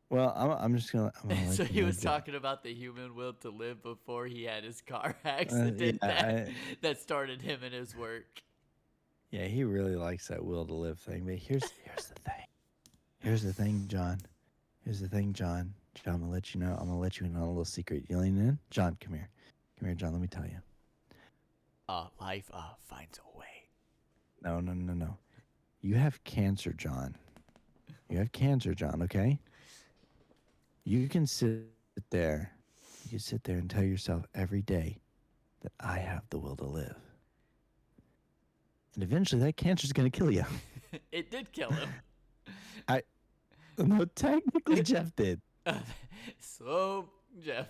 S2: Well, I'm just gonna.
S3: so he was talking about the human will to live before he had his car accident that started him in his work.
S2: Yeah, he really likes that will to live thing. But here's the thing. Here's the thing, John. Here's the thing, John. John, I'm gonna let you know. I'm gonna let you in on a little secret. You lean in, John. Come here. Come here, John. Let me tell you.
S1: Life finds a way.
S2: No. You have cancer, John. You have cancer, John. Okay. You can sit there. You can sit there and tell yourself every day that I have the will to live. And eventually that cancer's going to kill you.
S3: It did kill him.
S2: No, technically Jeff did.
S3: So, Jeff.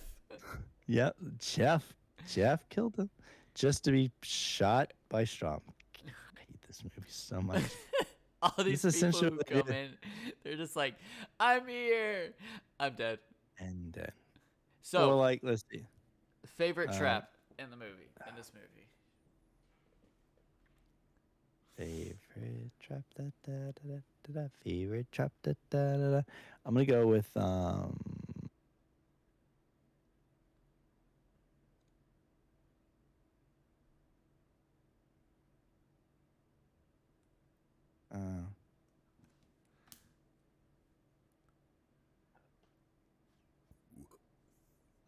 S2: Yep, Jeff killed him just to be shot by Strom. I hate this movie so much.
S3: All these
S2: It's
S3: people who
S2: essentially-
S3: come in, they're just like, I'm here. I'm dead.
S2: And
S3: So,
S2: or like, let's see.
S3: favorite trap in the movie, in this movie.
S2: Favorite trap, da, da, da, da, da, da. Favorite trap, da, da, da, da. I'm gonna go with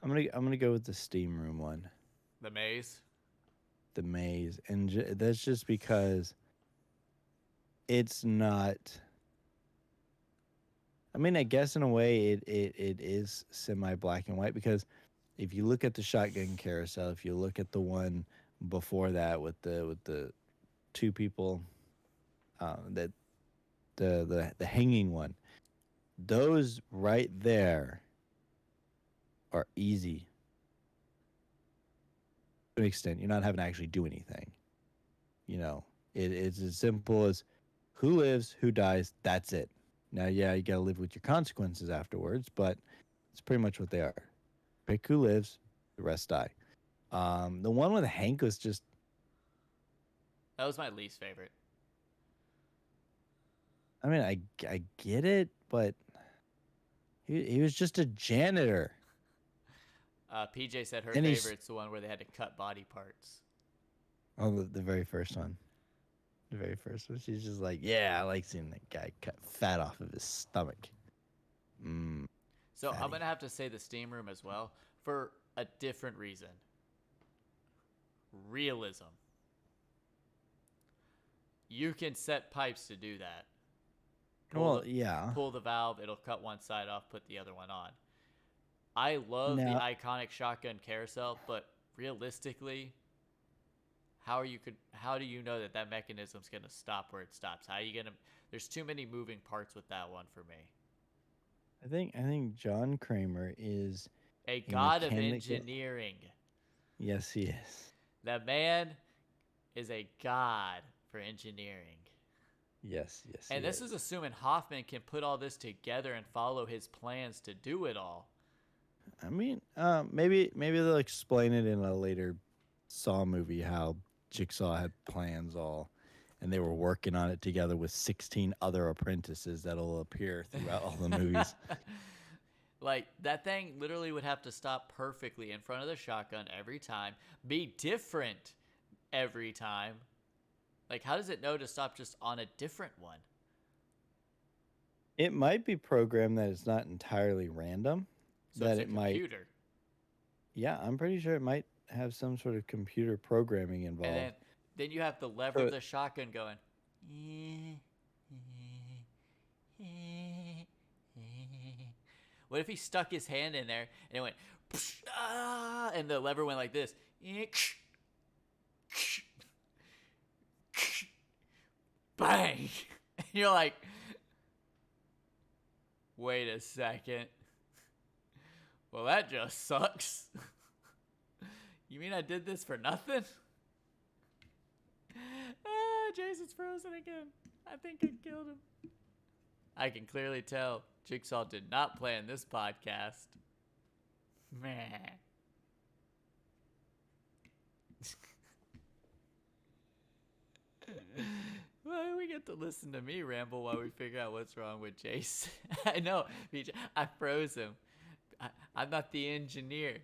S2: I'm gonna go with the steam room one,
S3: The maze.
S2: the maze, and that's just because it's not I mean, I guess in a way it is semi black and white because if you look at the shotgun carousel, if you look at the one before that with the two people, that the hanging one, those right there are easy to an extent. You're not having to actually do anything. You know, it's as simple as who lives, who dies. That's it. Now, yeah, you gotta live with your consequences afterwards, but it's pretty much what they are. Pick who lives, the rest die. The one with Hank was just,
S3: That was my least favorite.
S2: I mean, I get it, but he was just a janitor.
S3: PJ said her
S2: And he's,
S3: favorite's the one where they had to cut body parts.
S2: oh, the very first one. The very first one. She's just like, yeah, I like seeing that guy cut fat off of his stomach. Mmm,
S3: So I'm
S2: fatty.
S3: gonna have to say the steam room as well for a different reason. Realism. You can set pipes to do that.
S2: Well, yeah.
S3: Pull the valve, it'll cut one side off, put the other one on. I love the
S2: Now,
S3: iconic shotgun carousel, but realistically, how do you know that that mechanism's gonna stop where it stops? How are you gonna? There's too many moving parts with that one for me.
S2: I think John Kramer is
S3: A
S2: a
S3: god of
S2: mechanical.
S3: engineering.
S2: Yes, he is.
S3: That man is a god for engineering.
S2: Yes, yes, he
S3: And this is
S2: is.
S3: assuming Hoffman can put all this together and follow his plans to do it all.
S2: I mean, maybe they'll explain it in a later Saw movie how Jigsaw had plans all, and they were working on it together with 16 other apprentices that'll appear throughout all the movies.
S3: Like, that thing literally would have to stop perfectly in front of the shotgun every time, be different every time. Like, how does it know to stop just on a different one?
S2: It might be programmed that it's not entirely random.
S3: So
S2: That
S3: it's a
S2: it might,
S3: computer.
S2: yeah, I'm pretty sure it might have some sort of computer programming
S3: And
S2: involved.
S3: then you have the lever of
S2: So
S3: the shotgun going. What if he stuck his hand in there and it went, and the lever went like this? Bang! And you're like, wait a second. Well, that just sucks. You mean I did this for nothing? Jason's frozen again. I think I killed him. I can clearly tell Jigsaw did not plan this podcast. Man. Well, we get to listen to me ramble while we figure out what's wrong with Jason. I know, BJ, I froze him. I'm not the engineer.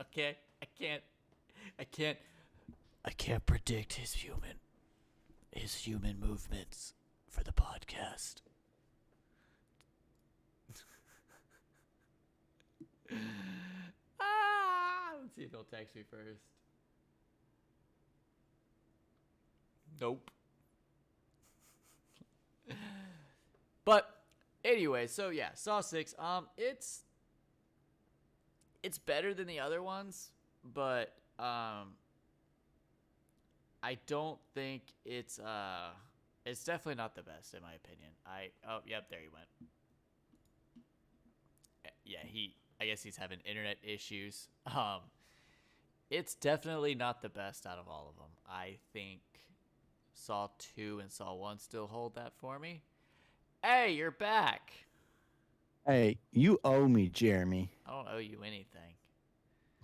S3: Okay? I can't predict his human movements for the podcast. Let's see if he'll text me first. Nope. But anyway, so yeah, Saw 6. It's better than the other ones, but I don't think it's definitely not the best in my opinion. Yep, there he went. Yeah, I guess he's having internet issues. It's definitely not the best out of all of them. I think Saw 2 and Saw 1 still hold that for me. Hey, you're back.
S2: Hey, you owe me, Jeremy.
S3: I don't owe you anything.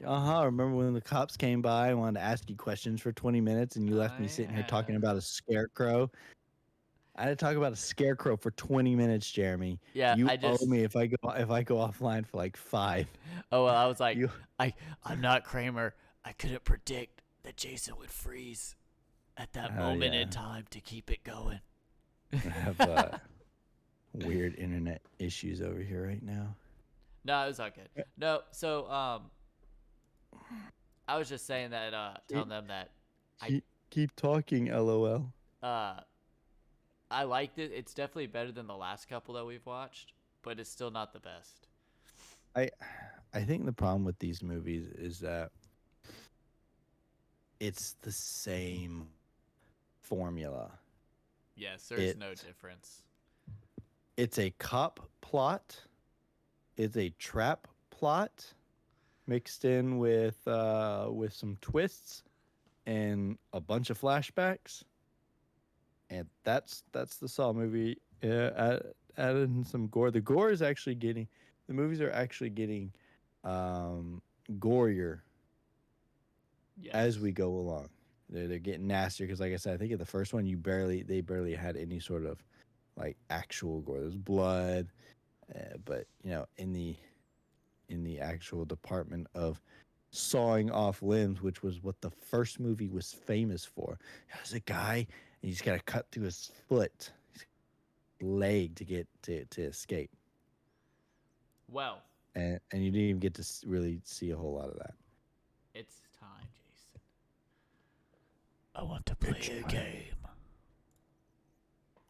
S2: Remember when the cops came by and wanted to ask you questions for 20 minutes and you left me sitting here talking
S3: Yeah.
S2: about a scarecrow? I had to talk about a scarecrow for 20 minutes, Jeremy.
S3: Yeah,
S2: You
S3: I
S2: owe
S3: just.
S2: me if I go offline for like 5.
S3: Oh well, I was like,
S2: You
S3: I'm not Kramer. I couldn't predict that Jason would freeze at that
S2: Oh,
S3: moment
S2: yeah.
S3: in time to keep it going.
S2: I have weird internet issues over here right now.
S3: No, it was all good. No, so I was just saying that telling them that
S2: Keep talking, LOL.
S3: I liked it. It's definitely better than the last couple that we've watched. but it's still not the best.
S2: I I think the problem with these movies is that it's the same formula.
S3: Yes, there's
S2: It
S3: no difference.
S2: it's a cop plot, it's a trap plot mixed in with some twists and a bunch of flashbacks, and that's the Saw movie. Added in some gore. The gore is actually getting the movies are actually getting gorier
S3: Yes.
S2: as we go along. They're getting nastier because, like I said, I think in the first one they barely had any sort of like actual gore. There's blood, but in the actual department of sawing off limbs, which was what the first movie was famous for. There's a guy and he's got to cut through his foot, leg to get to escape,
S3: Well,
S2: and you didn't even get to really see a whole lot of that.
S3: it's time, Jason.
S1: I want to play a game.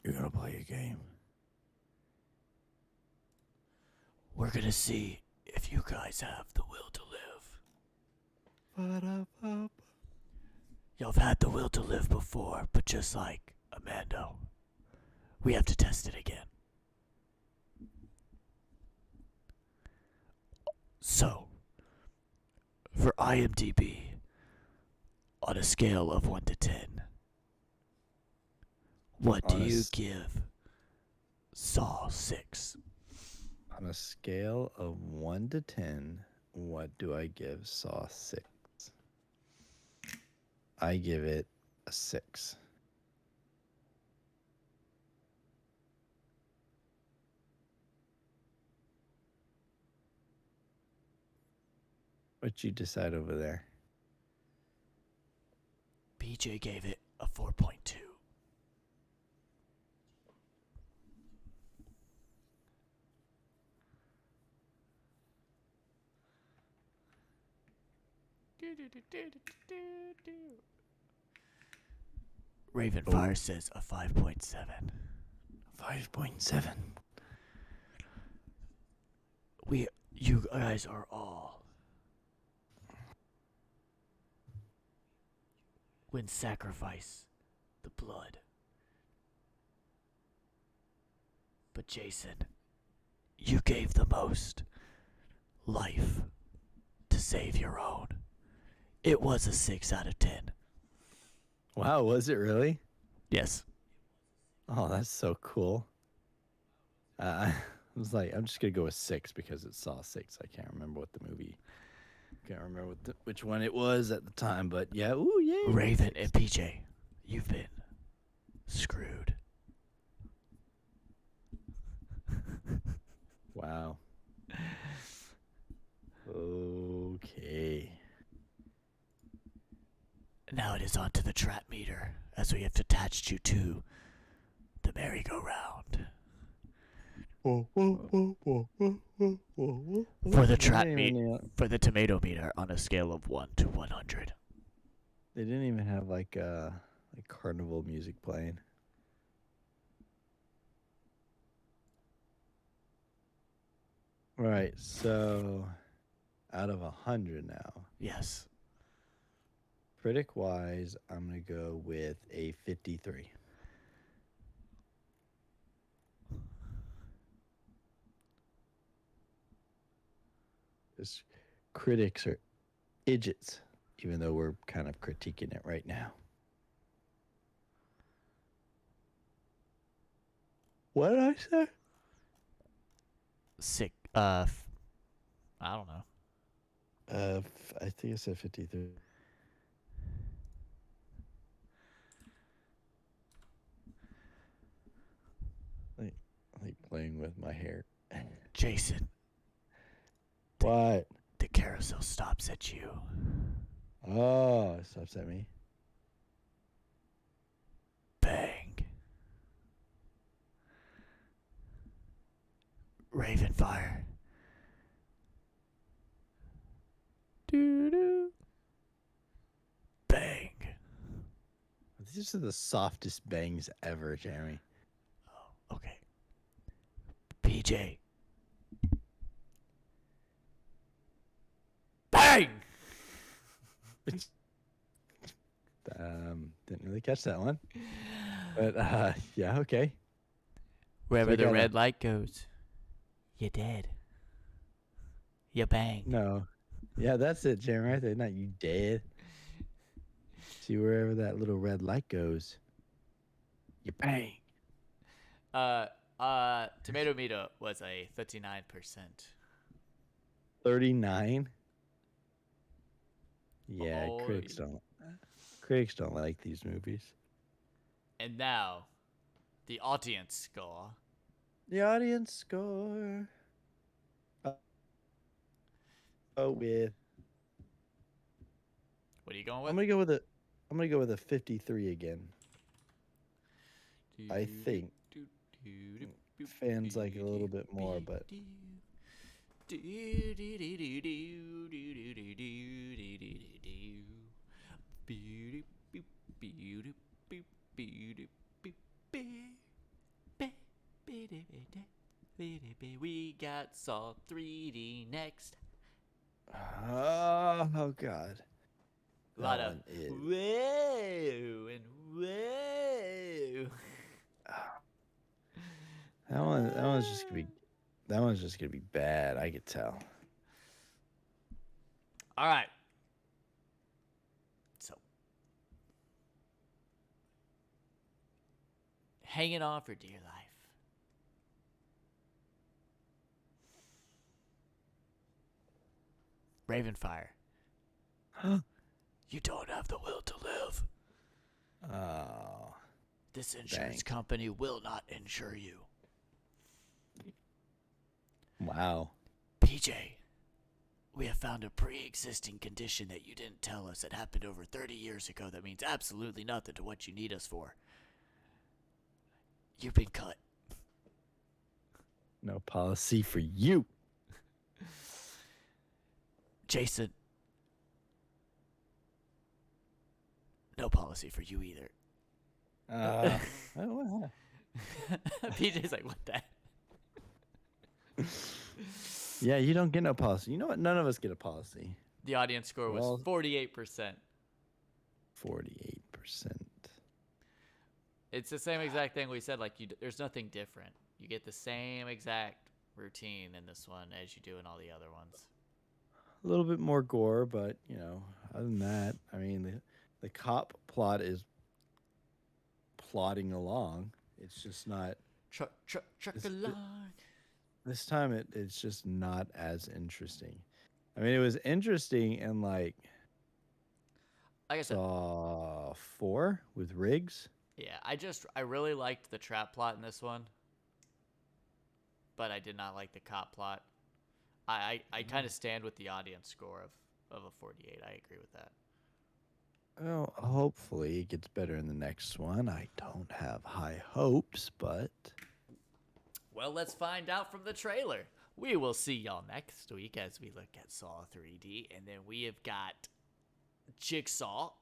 S2: You're gonna play a game.
S1: We're gonna see if you guys have the will to live. Y'all have had the will to live before, but just like Amando, we have to test it again. So, for IMDb, on a scale of 1 to 10, what do you give Saw 6?
S2: On a scale of 1 to 10, what do I give Saw 6? I give it a 6. What you decide over there?
S1: BJ gave it a 4.2. Ravenfire says a 5.7.
S2: 5.7.
S1: You guys are all when sacrifice the blood. But Jason, you gave the most life to save your own. It was a 6 out of 10.
S2: Wow, was it really?
S1: Yes.
S2: Oh, that's so cool. I was like, I'm just gonna go with 6 because it Saw 6. I can't remember what the movie. Can't remember which one it was at the time, but yeah, ooh yeah.
S1: Raven and PJ, you've been screwed.
S2: Wow. Okay.
S1: Now it is on to the trap meter, as we have attached you to the merry-go-round. For the trap for the tomato meter on a scale of 1 to 100.
S2: They didn't even have like carnival music playing. Right, so out of 100 now.
S1: Yes.
S2: Critic wise, I'm gonna go with a 53. Because critics are idiots, even though we're kind of critiquing it right now. What did I say?
S3: Sick. I don't know.
S2: I think I said 53. Like playing with my hair.
S1: Jason,
S2: What?
S1: the carousel stops at you.
S2: Oh, it stops at me.
S1: Bang. Ravenfire. Doo-doo. Bang.
S2: These are the softest bangs ever, Jeremy.
S1: Oh, okay. PJ,
S3: bang.
S2: Didn't really catch that one. But yeah, okay.
S3: Wherever
S2: So I
S3: the
S2: gotta-
S3: red light goes, you're dead. You bang.
S2: No. Yeah, that's it, Jam, right there. Not you dead. See, wherever that little red light goes, you bang.
S3: Tomato meter was a 39%.
S2: 39. Yeah,
S3: Oh,
S2: critics don't like these movies.
S3: And now, the audience score.
S2: The audience score. With
S3: What are you going
S2: I'm
S3: with?
S2: gonna go with a 53 again. I think fans like it a little bit more, but
S3: we got Saw 3D next.
S2: oh god.
S3: A lot
S2: That
S3: of
S2: one is-
S3: whoa and whoa.
S2: That one's just gonna be bad, I could tell.
S3: All right. So, hanging on for dear life. Ravenfire. You don't have the will to live.
S2: Oh.
S1: This insurance
S2: Dang.
S1: company will not insure you.
S2: Wow.
S1: PJ, we have found a pre-existing condition that you didn't tell us that happened over 30 years ago that means absolutely nothing to what you need us for. You've been cut.
S2: No policy for you.
S1: Jason, no policy for you either.
S2: Oh,
S3: PJ's like, what the?
S2: yeah, you don't get no policy. You know what? None of us get a policy.
S3: The audience score was
S2: Well-
S3: 48%.
S2: 48%.
S3: It's the same exact thing we said. Like, there's nothing different. You get the same exact routine in this one as you do in all the other ones.
S2: A little bit more gore, but other than that, I mean, the cop plot is plodding along. It's just not.
S3: Truck
S2: It's-
S3: along.
S2: This time, it's just not as interesting. I mean, it was interesting in like
S3: Like I said,
S2: Saw 4 with Riggs.
S3: yeah, I really liked the trap plot in this one, but I did not like the cop plot. I kind of stand with the audience score of a 48. I agree with that.
S2: Well, hopefully it gets better in the next one. I don't have high hopes, but
S3: Well, let's find out from the trailer. We will see y'all next week as we look at Saw 3D, and then we have got Jigsaw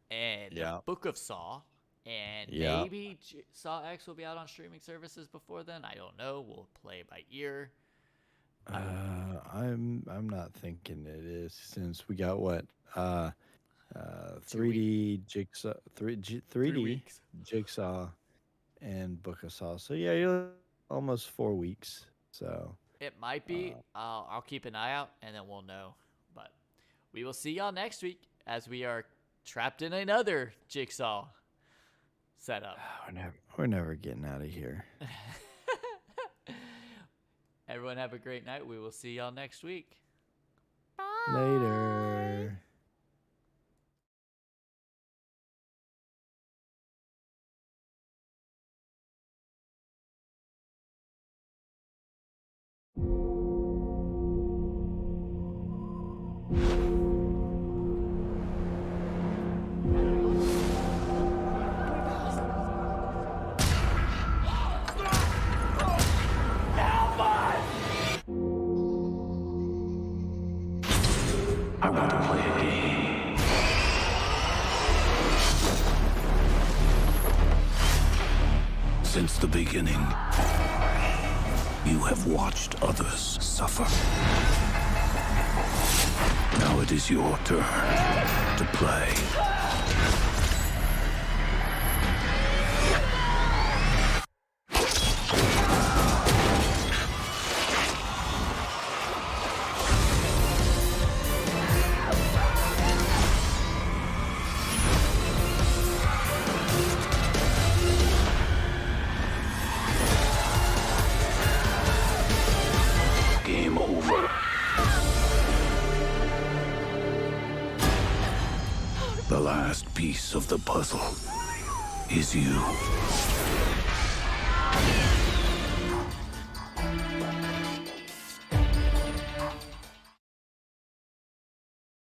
S3: and
S2: Yeah.
S3: the Book of Saw, and
S2: Yeah.
S3: maybe Saw X will be out on streaming services before then. I don't know. We'll play by ear.
S2: I'm not thinking it is, since we got what
S3: 2
S2: 3D Jigsaw 3D
S3: 3 weeks.
S2: Jigsaw and Book of Saw. So yeah, you're almost 4 weeks. So
S3: It might be. I'll keep an eye out, and then we'll know. But we will see y'all next week as we are trapped in another Jigsaw setup.
S2: we're never getting out of here.
S3: Everyone have a great night. We will see y'all next week.
S2: Later.
S4: I want to play a game. Since the beginning, you have watched others suffer. Now it is your turn to play. Game over. The last piece of the puzzle is you.